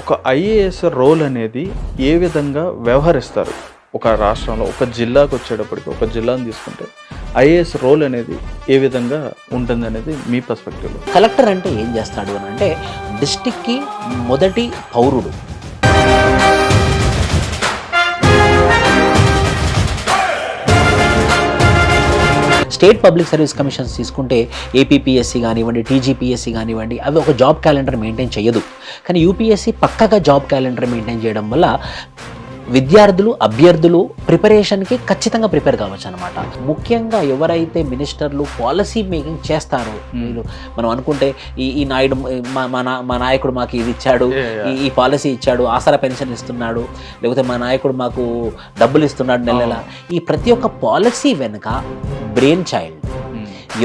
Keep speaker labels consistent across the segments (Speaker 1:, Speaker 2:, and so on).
Speaker 1: ఒక IAS role అనేది ఏ విధంగా వ్యవహరిస్తారు? ఒక రాష్ట్రంలో ఒక జిల్లాకు వచ్చేటప్పటికి ఒక జిల్లాను తీసుకుంటే ఐఏఎస్ రోల్ అనేది ఏ విధంగా ఉంటుందనేది మీ పర్స్పెక్టివ్లో.
Speaker 2: కలెక్టర్ అంటే ఏం చేస్తాడు అని అంటే డిస్టిక్కి మొదటి పౌరుడు. స్టేట్ పబ్లిక్ సర్వీస్ కమిషన్స్ తీసుకుంటే ఏపీపీఎస్సీ కానివ్వండి, టీజీపీఎస్సీ కానివ్వండి, అవి ఒక జాబ్ క్యాలెండర్ మెయింటైన్ చేయదు. కానీ యూపీఎస్సీ పక్కగా జాబ్ క్యాలెండర్ మెయింటైన్ చేయడం వల్ల విద్యార్థులు, అభ్యర్థులు ప్రిపరేషన్కి ఖచ్చితంగా ప్రిపేర్ కావచ్చు అనమాట. ముఖ్యంగా ఎవరైతే మినిస్టర్లు పాలసీ మేకింగ్ చేస్తారో, మీరు మనం అనుకుంటే ఈ నాయుడు మా నాయకుడు మాకు ఇది ఇచ్చాడు, ఈ పాలసీ ఇచ్చాడు, ఆసరా పెన్షన్ ఇస్తున్నాడు, లేకపోతే మా నాయకుడు మాకు డబ్బులు ఇస్తున్నాడు నెల, ఈ ప్రతి ఒక్క పాలసీ వెనుక బ్రెయిన్ చైల్డ్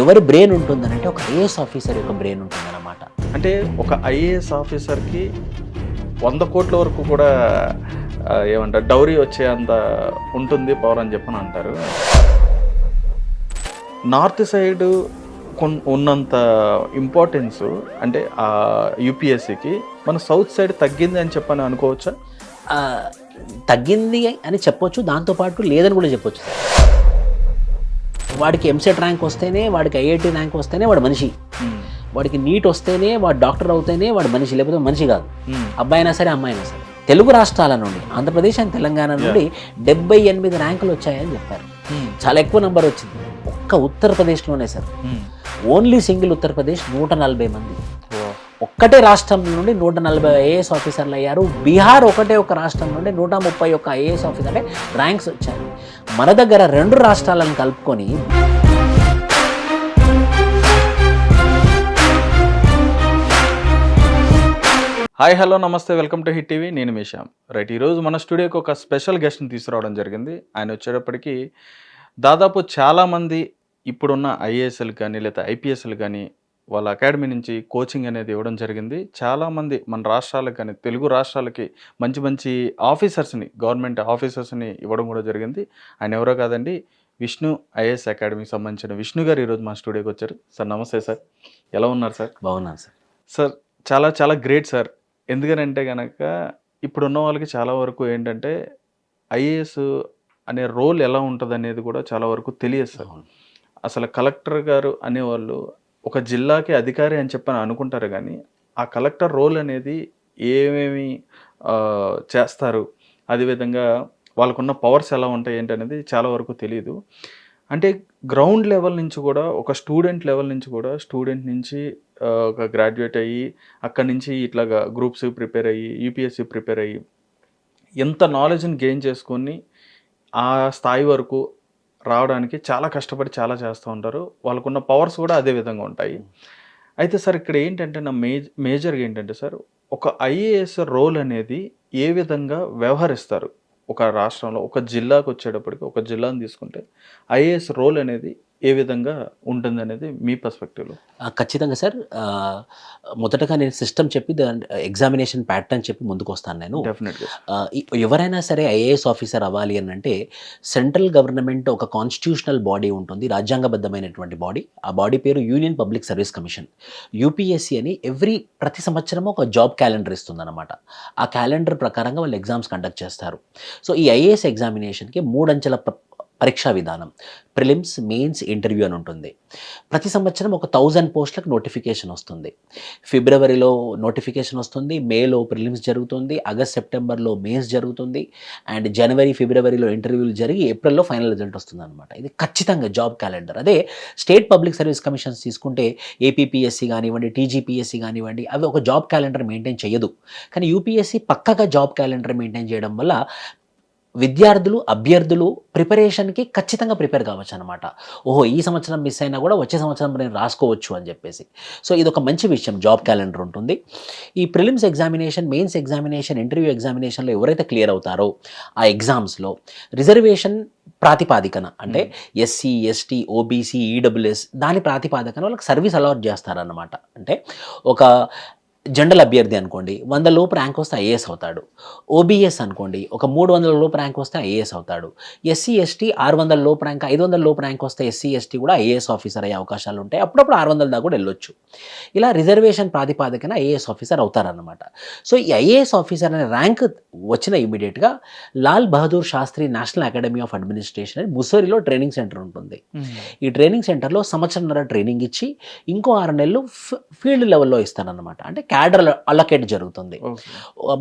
Speaker 2: ఎవరి బ్రెయిన్ ఉంటుందనంటే ఒక ఐఏఎస్ ఆఫీసర్ యొక్క బ్రెయిన్ ఉంటుందన్నమాట.
Speaker 1: అంటే ఒక ఐఏఎస్ ఆఫీసర్కి 100 కోట్ల వరకు కూడా ఏమంటారు డౌరీ వచ్చేంత ఉంటుంది పవర్ అని చెప్పని అంటారు. నార్త్ సైడ్ ఉన్నంత ఇంపార్టెన్స్ అంటే యూపీఎస్సీకి మన సౌత్ సైడ్ తగ్గింది అని చెప్పని అనుకోవచ్చా?
Speaker 2: తగ్గింది అని చెప్పొచ్చు, దాంతోపాటు లేదని కూడా చెప్పొచ్చు. వాడికి ఎంసెట్ ర్యాంక్ వస్తేనే, వాడికి ఐఐటి ర్యాంక్ వస్తేనే వాడు మనిషి, వాడికి నీట్ వస్తేనే వాడు డాక్టర్ అవుతేనే వాడు మనిషి, లేకపోతే మనిషి కాదు. అబ్బాయి అయినా సరే, అమ్మాయి అయినా సరే. తెలుగు రాష్ట్రాల నుండి, ఆంధ్రప్రదేశ్ అండ్ తెలంగాణ నుండి 78 ర్యాంకులు వచ్చాయని చెప్పారు. చాలా ఎక్కువ నెంబర్ వచ్చింది. ఒక్క ఉత్తరప్రదేశ్లోనే సార్, ఓన్లీ సింగిల్ ఉత్తరప్రదేశ్ 140 మంది. ఒక్కటే రాష్ట్రం నుండి 140 ఐఏఎస్ ఆఫీసర్లు అయ్యారు. బీహార్ ఒకటే ఒక రాష్ట్రం నుండి 131 ఐఏఎస్ ఆఫీసర్ అంటే ర్యాంక్స్ వచ్చాయి. మన దగ్గర 2 రాష్ట్రాలను కలుపుకొని
Speaker 1: హాయ్, హలో, నమస్తే, వెల్కమ్ టు హిట్ టీవీ. నేను మీ శ్యామ్. రైట్, ఈరోజు మన స్టూడియోకి ఒక స్పెషల్ గెస్ట్ని తీసుకురావడం జరిగింది. ఆయన వచ్చేటప్పటికి దాదాపు చాలామంది ఇప్పుడున్న ఐఏఎస్ఎల్ కానీ లేదా ఐపీఎస్ఎల్ కానీ వాళ్ళ అకాడమీ నుంచి కోచింగ్ అనేది ఇవ్వడం జరిగింది. చాలామంది మన రాష్ట్రాలకు కానీ తెలుగు రాష్ట్రాలకి మంచి మంచి ఆఫీసర్స్ని, గవర్నమెంట్ ఆఫీసర్స్ని ఇవ్వడం కూడా జరిగింది. ఆయన ఎవరో కాదండి, విష్ణు ఐఏఎస్ అకాడమీకి సంబంధించిన విష్ణు గారు ఈరోజు మా స్టూడియోకి వచ్చారు. సార్ నమస్తే సార్, ఎలా ఉన్నారు సార్?
Speaker 2: బాగున్నాను సార్.
Speaker 1: సార్ చాలా చాలా గ్రేట్ సార్. ఎందుకనంటే కనుక ఇప్పుడున్న వాళ్ళకి చాలా వరకు ఏంటంటే ఐఏఎస్ అనే రోల్ ఎలా ఉంటుంది అనేది కూడా చాలా వరకు తెలియదు సార్. అసలు కలెక్టర్ గారు అనేవాళ్ళు ఒక జిల్లాకి అధికారి అని చెప్పని అనుకుంటారు, కానీ ఆ కలెక్టర్ రోల్ అనేది ఏమేమి చేస్తారు, అదేవిధంగా వాళ్ళకున్న పవర్స్ ఎలా ఉంటాయి ఏంటి అనేది చాలా వరకు తెలియదు. అంటే గ్రౌండ్ లెవెల్ నుంచి కూడా, ఒక స్టూడెంట్ లెవెల్ నుంచి కూడా, స్టూడెంట్ నుంచి ఒక గ్రాడ్యుయేట్ అయ్యి అక్కడి నుంచి ఇట్లాగా గ్రూప్స్ ప్రిపేర్ అయ్యి యూపీఎస్సీ ప్రిపేర్ అయ్యి ఎంత నాలెడ్జ్ని గెయిన్ చేసుకొని ఆ స్థాయి వరకు రావడానికి చాలా కష్టపడి చాలా చేస్తూ ఉంటారు. వాళ్ళకున్న పవర్స్ కూడా అదే విధంగా ఉంటాయి. అయితే సార్ ఇక్కడ ఏంటంటే నా మేజర్గా ఏంటంటే సార్, ఒక ఐఏఎస్ రోల్ అనేది ఏ విధంగా వ్యవహరిస్తారు? ఒక రాష్ట్రంలో ఒక జిల్లాకు వచ్చేటప్పటికి ఒక జిల్లాను తీసుకుంటే ఐఏఎస్ రోల్ అనేది ఏ విధంగా ఉంటుంది అనేది మీ పర్స్పెక్టివ్లో.
Speaker 2: ఖచ్చితంగా సార్. మొదటగా నేను సిస్టమ్ చెప్పి ఎగ్జామినేషన్ ప్యాటర్న్ చెప్పి ముందుకు వస్తాను నేను.
Speaker 1: డెఫినెట్గా
Speaker 2: ఎవరైనా సరే ఐఏఎస్ ఆఫీసర్ అవ్వాలి అని అంటే సెంట్రల్ గవర్నమెంట్ ఒక కాన్స్టిట్యూషనల్ బాడీ ఉంటుంది, రాజ్యాంగబద్ధమైనటువంటి బాడీ. ఆ బాడీ పేరు union public service commission, UPSC అని. ప్రతి సంవత్సరం ఒక జాబ్ క్యాలెండర్ ఇస్తుందన్నమాట. ఆ క్యాలెండర్ ప్రకారంగా వాళ్ళు ఎగ్జామ్స్ కండక్ట్ చేస్తారు. సో ఈ ఐఏఎస్ ఎగ్జామినేషన్కి 3 అంచెల పరీక్షా విధానం, ప్రిలిమ్స్, మెయిన్స్, ఇంటర్వ్యూ అని ఉంటుంది. ప్రతి సంవత్సరం ఒక 1000 పోస్టులకు నోటిఫికేషన్ వస్తుంది. ఫిబ్రవరిలో నోటిఫికేషన్ వస్తుంది, మేలో ప్రిలిమ్స్ జరుగుతుంది, ఆగస్ట్ సెప్టెంబర్లో మెయిన్స్ జరుగుతుంది, అండ్ జనవరి ఫిబ్రవరిలో ఇంటర్వ్యూలు జరిగి ఏప్రిల్లో ఫైనల్ రిజల్ట్ వస్తుంది అనమాట. ఇది ఖచ్చితంగా జాబ్ క్యాలెండర్. అదే స్టేట్ పబ్లిక్ సర్వీస్ కమిషన్స్ తీసుకుంటే ఏపీపీఎస్సీ కానివ్వండి, టీజీపీఎస్సీ కానివ్వండి, అవి ఒక జాబ్ క్యాలెండర్ మెయింటైన్ చేయదు. కానీ యూపీఎస్సీ పక్కగా జాబ్ క్యాలెండర్ మెయింటైన్ చేయడం వల్ల విద్యార్థులు, అభ్యర్థులు ప్రిపరేషన్కి ఖచ్చితంగా ప్రిపేర్ కావచ్చు అనమాట. ఓహో, ఈ సంవత్సరం మిస్ అయినా కూడా వచ్చే సంవత్సరం నేను రాసుకోవచ్చు అని చెప్పేసి. సో ఇది ఒక మంచి విషయం, జాబ్ క్యాలెండర్ ఉంటుంది. ఈ prelims examination, mains examination, interview ఎగ్జామినేషన్లో ఎవరైతే క్లియర్ అవుతారో ఆ ఎగ్జామ్స్లో రిజర్వేషన్ ప్రాతిపాదికన, అంటే ఎస్సీ, ఎస్టీ, ఓబీసీ, ఈడబ్ల్యూఎస్ దాని ప్రాతిపాదికన వాళ్ళకి సర్వీస్ అలాట్ చేస్తారన్నమాట. అంటే ఒక జనరల్ అభ్యర్థి అనుకోండి 100 లోపు ర్యాంక్ వస్తే ఐఏఎస్ అవుతాడు. ఓబీఎస్ అనుకోండి ఒక 300 లోపు ర్యాంక్ వస్తే ఐఏఎస్ అవుతాడు. ఎస్సీ ఎస్టీ 600 లోపు ర్యాంక్ 500 లోపు ర్యాంక్ వస్తే ఎస్సీ ఎస్టీ కూడా ఐఏఎస్ ఆఫీసర్ అయ్యే అవకాశాలు ఉంటాయి. అప్పుడప్పుడు 600 దాకా కూడా వెళ్ళొచ్చు. ఇలా రిజర్వేషన్ ప్రాతిపాదికన ఐఏఎస్ ఆఫీసర్ అవుతారన్నమాట. సో ఈ ఐఏఎస్ ఆఫీసర్ అనే ర్యాంక్ వచ్చిన ఇమీడియట్గా Lal Bahadur Shastri national academy of administration అని ముస్సోరిలో ట్రైనింగ్ సెంటర్ ఉంటుంది. ఈ ట్రైనింగ్ సెంటర్లో సంవత్సరంన్నర ట్రైనింగ్ ఇచ్చి ఇంకో 6 నెలలు ఫీల్డ్ లెవెల్లో ఇస్తారన్నమాట. అంటే క్యాడర్ అలొకేట్ జరుగుతుంది.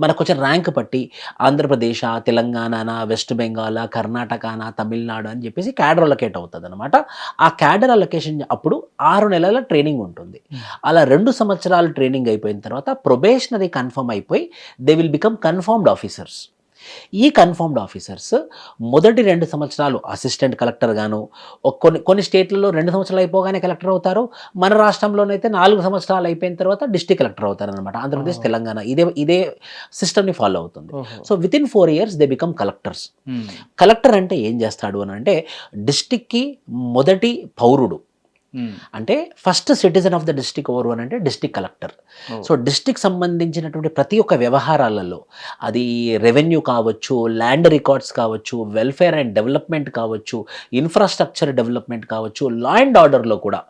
Speaker 2: మనకు వచ్చిన ర్యాంక్ బట్టి ఆంధ్రప్రదేశ్, తెలంగాణ, వెస్ట్ బెంగాల్, కర్ణాటకనా, తమిళనాడు అని చెప్పేసి క్యాడర్ అలొకేట్ అవుతుంది అనమాట. ఆ క్యాడర్ అలొకేషన్ అప్పుడు 6 నెలల ట్రైనింగ్ ఉంటుంది. అలా 2 సంవత్సరాలు ట్రైనింగ్ అయిపోయిన తర్వాత ప్రొబేషనరీ కన్ఫర్మ్ అయిపోయి they will become confirmed officers. ఈ కన్ఫర్మ్డ్ ఆఫీసర్స్ మొదటి 2 సంవత్సరాలు అసిస్టెంట్ కలెక్టర్ గాను, కొన్ని స్టేట్లలో 2 సంవత్సరాలు అయిపోగానే కలెక్టర్ అవుతారు. మన రాష్ట్రంలోనైతే 4 సంవత్సరాలు అయిపోయిన తర్వాత డిస్ట్రిక్ట్ కలెక్టర్ అవుతారు అనమాట. ఆంధ్రప్రదేశ్, తెలంగాణ ఇదే సిస్టమ్ని ఫాలో అవుతుంది. So with in 4 years they become collectors. Collector అంటే ఏం చేస్తాడు అని అంటే డిస్ట్రిక్ట్కి మొదటి పౌరుడు. అంటే first citizen of the district ఎవరు అని అంటే డిస్ట్రిక్ట్ కలెక్టర్. సో డిస్ట్రిక్ట్ సంబంధించినటువంటి ప్రతి ఒక్క వ్యవహారాలలో అది రెవెన్యూ కావచ్చు, ల్యాండ్ రికార్డ్స్ కావచ్చు, వెల్ఫేర్ అండ్ డెవలప్మెంట్ కావచ్చు, ఇన్ఫ్రాస్ట్రక్చర్ డెవలప్మెంట్ కావచ్చు, లా అండ్ ఆర్డర్లో కూడా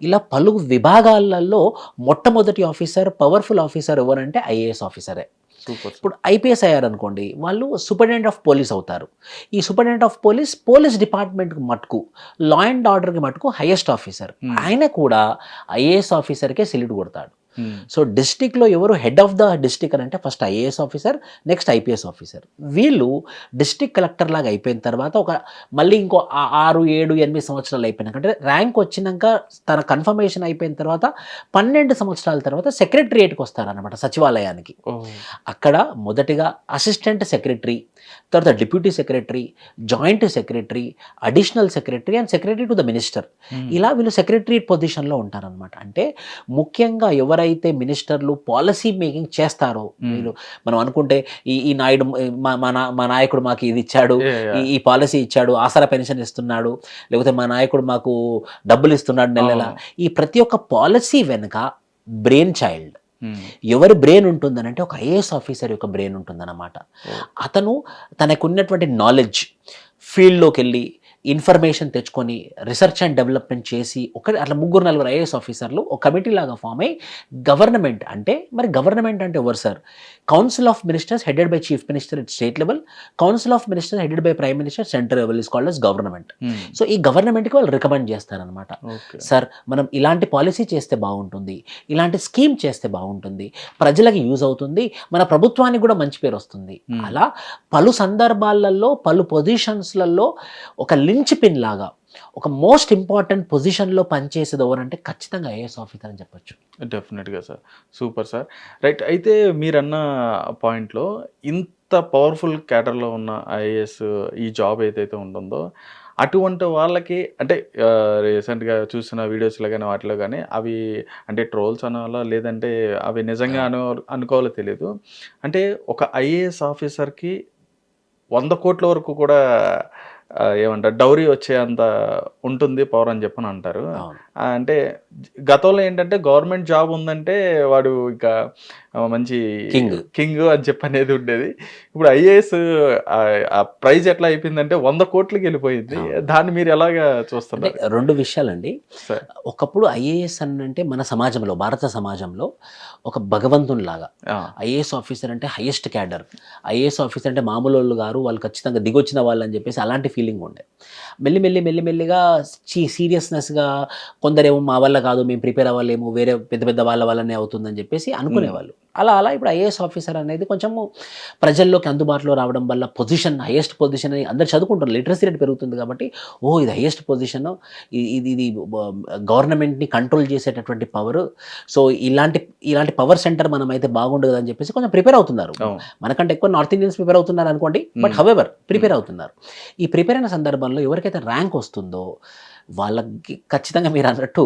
Speaker 2: ఇలా పలు విభాగాలలో మొట్టమొదటి ఆఫీసర్, పవర్ఫుల్ ఆఫీసర్ ఎవరంటే ఐఏఎస్ ఆఫీసరే. ఇప్పుడు ఐపీఎస్ అయ్యారనుకోండి, వాళ్ళు సూపరింటెండెంట్ ఆఫ్ పోలీస్ అవుతారు. ఈ సూపరింటెండెంట్ ఆఫ్ పోలీస్ డిపార్ట్మెంట్కి మటుకు, లా అండ్ ఆర్డర్కి మటుకు హైయెస్ట్ ఆఫీసర్. ఆయన కూడా ఐఏఎస్ ఆఫీసర్కే సెల్యూట్ కొడతాడు. సో డిస్ట్రిక్ట్లో ఎవరు హెడ్ ఆఫ్ ద డిస్ట్రిక్ట్ అని అంటే first IAS officer, next IPS officer. వీళ్ళు డిస్ట్రిక్ట్ కలెక్టర్ లాగా అయిపోయిన తర్వాత మళ్ళీ ఇంకో 6, 7, 8 సంవత్సరాలు అయిపోయినాక అంటే ర్యాంక్ వచ్చినాక తన కన్ఫర్మేషన్ అయిపోయిన తర్వాత 12 సంవత్సరాల తర్వాత సెక్రటరియేట్కి వస్తారనమాట, సచివాలయానికి. అక్కడ మొదటిగా అసిస్టెంట్ సెక్రటరీ, తర్వాత deputy secretary, joint secretary, additional secretary and secretary to the minister. ఇలా వీళ్ళు సెక్రటరియట్ పొజిషన్లో ఉంటారనమాట. అంటే ముఖ్యంగా ఎవరైతే మినిస్టర్లు పాలసీ మేకింగ్ చేస్తారో, మీరు మనం అనుకుంటే ఈ నాయుడు మా నాయకుడు మాకు ఇది ఇచ్చాడు, ఈ పాలసీ ఇచ్చాడు, ఆసరా పెన్షన్ ఇస్తున్నాడు, లేకపోతే మా నాయకుడు మాకు డబ్బులు ఇస్తున్నాడు నెల, ఈ ప్రతి ఒక్క పాలసీ వెనుక బ్రెయిన్ చైల్డ్ ఎవరి బ్రెయిన్ ఉంటుందనంటే ఒక ఐఏఎస్ ఆఫీసర్ యొక్క బ్రెయిన్ ఉంటుందన్నమాట. అతను తనకున్నటువంటి నాలెడ్జ్ ఫీల్డ్లోకి వెళ్ళి ఇన్ఫర్మేషన్ తెచ్చుకొని రీసెర్చ్ అండ్ డెవలప్మెంట్ చేసి అట్లా 3-4 ఐఏఎస్ ఆఫీసర్లు ఒక కమిటీ లాగా ఫామ్ అయ్యి గవర్నమెంట్ అంటే ఎవరు sir? Council of ministers headed by chief minister at state level, council of ministers headed by prime minister central level is called as government. So ఈ గవర్నమెంట్కి వాళ్ళు రికమెండ్ చేస్తారనమాట, సార్ మనం ఇలాంటి పాలసీ చేస్తే బాగుంటుంది, ఇలాంటి స్కీమ్ చేస్తే బాగుంటుంది, ప్రజలకు యూజ్ అవుతుంది, మన ప్రభుత్వానికి కూడా మంచి పేరు వస్తుంది. అలా పలు సందర్భాలలో పలు పొజిషన్స్లలో ఒక లించ్ పిన్ లాగా ఒక మోస్ట్ ఇంపార్టెంట్ పొజిషన్లో పనిచేసేది ఎవరంటే ఖచ్చితంగా ఐఏఎస్ ఆఫీసర్ అని చెప్పొచ్చు.
Speaker 1: డెఫినెట్గా సార్, సూపర్ సార్. రైట్, అయితే మీరన్న పాయింట్లో ఇంత పవర్ఫుల్ క్యాడర్లో ఉన్న ఐఏఎస్ ఈ జాబ్ ఏదైతే ఉంటుందో అటువంటి వాళ్ళకి అంటే రీసెంట్గా చూసిన వీడియోస్లో కానీ వాటిలో కానీ అవి అంటే ట్రోల్స్ అనాలా లేదంటే అవి నిజంగా అనుకోవాలో తెలియదు. అంటే ఒక ఐఏఎస్ ఆఫీసర్కి 100 కోట్ల వరకు కూడా ఏమంటారు డౌరీ వచ్చేంత ఉంటుంది పవర్ అని చెప్పని అంటారు. అంటే గతంలో ఏంటంటే గవర్నమెంట్ జాబ్ ఉందంటే వాడు ఇక మంచి కింగ్ అని చెప్పి అనేది ఉండేది. ఇప్పుడు ఐఏఎస్ ఆ ప్రైజ్ ఎట్లా అయిపోయిందంటే 100 కోట్లకి వెళ్ళిపోయింది. దాన్ని మీరు ఎలాగా చూస్తారు?
Speaker 2: 2 విషయాలండి. ఒకప్పుడు ఐఏఎస్ అంటే మన సమాజంలో, భారత సమాజంలో ఒక భగవంతునిలాగా ఐఏఎస్ ఆఫీసర్ అంటే హైయెస్ట్ క్యాడర్, ఐఏఎస్ ఆఫీసర్ అంటే మామూలు వాళ్ళు గారు, వాళ్ళు ఖచ్చితంగా దిగొచ్చిన వాళ్ళు అని చెప్పేసి అలాంటి ఫీలింగ్ ఉండే. మెల్లిమెల్లిగా సీరియస్నెస్గా కొందరేమో మా వల్ల కాదు, మేము ప్రిపేర్ అవ్వలేము, వేరే పెద్ద వాళ్ళ వల్లనే అవుతుందని చెప్పేసి అనుకునేవాళ్ళు. అలా ఇప్పుడు ఐఏఎస్ ఆఫీసర్ అనేది కొంచెము ప్రజల్లోకి అందుబాటులో రావడం వల్ల పొజిషన్, హైయెస్ట్ పొజిషన్ అని అందరు చదువుకుంటారు, లిటరసీ రేట్ పెరుగుతుంది కాబట్టి ఇది హైయెస్ట్ పొజిషన్, ఇది గవర్నమెంట్ని కంట్రోల్ చేసేటటువంటి పవర్, సో ఇలాంటి పవర్ సెంటర్ మనం అయితే బాగుండదు అని చెప్పేసి కొంచెం ప్రిపేర్ అవుతున్నారు. మనకంటే ఎక్కువ నార్త్ ఇండియన్స్ ప్రిపేర్ అవుతున్నారు అనుకోండి, బట్ హవెవర్ ప్రిపేర్ అవుతున్నారు. ఈ ప్రిపేర్ అయిన సందర్భంలో ఎవరికైతే ర్యాంక్ వస్తుందో వాళ్ళకి ఖచ్చితంగా మీరు అన్నట్టు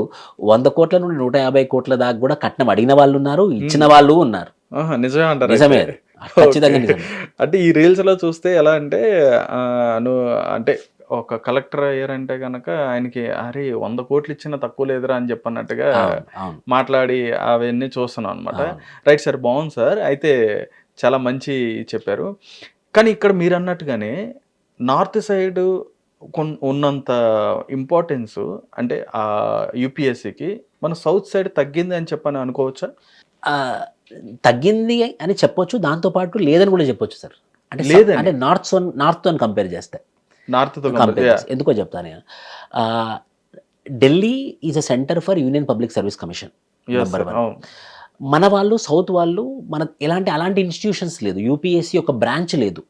Speaker 2: 100 కోట్ల నుండి 150 కోట్ల దాకా కూడా కట్నం అడిగిన వాళ్ళు ఉన్నారు, ఇచ్చిన వాళ్ళు ఉన్నారు.
Speaker 1: నిజమే అంటారు?
Speaker 2: నిజమే, ఖచ్చితంగా నిజమే.
Speaker 1: అంటే ఈ రీల్స్ లో చూస్తే ఎలా అంటే అంటే ఒక కలెక్టర్ అయ్యారంటే గనక ఆయనకి అరే 100 కోట్లు ఇచ్చినా తక్కువ లేదురా అని చెప్పన్నట్టుగా
Speaker 2: అవును, అవును,
Speaker 1: మాట్లాడి అవన్నీ చూస్తున్నాం అనమాట.
Speaker 2: అవును.
Speaker 1: రైట్ సార్, బాగుంది సార్. అయితే చాలా మంచి చెప్పారు. కానీ ఇక్కడ మీరన్నట్టుగానే నార్త్ సైడ్ ఉన్నంత ఇంపార్టెన్స్ అంటే యూపీఎస్సికి మన సౌత్ సైడ్ తగ్గింది అని చెప్పని అనుకోవచ్చా?
Speaker 2: ఆహ్, తగ్గింది అని చెప్పొచ్చు. దాంతో పాటు లేదని కూడా చెప్పొచ్చు సార్. అంటే
Speaker 1: లేదని
Speaker 2: అంటే నార్త్‌తోని కంపేర్ చేస్తే.
Speaker 1: నార్త్తో
Speaker 2: కంపేర్ చేస్తే ఎందుకో చెప్తా నేను. ఆహ్, Delhi is a centre for union public service commission number 1.
Speaker 1: అవును.
Speaker 2: మన వాళ్ళు సౌత్ వాళ్ళు మన అలాంటి ఇన్‌స్టిట్యూషన్స్ లేదు. యూపీఎస్సీ ఒక బ్రాంచ్ లేదు.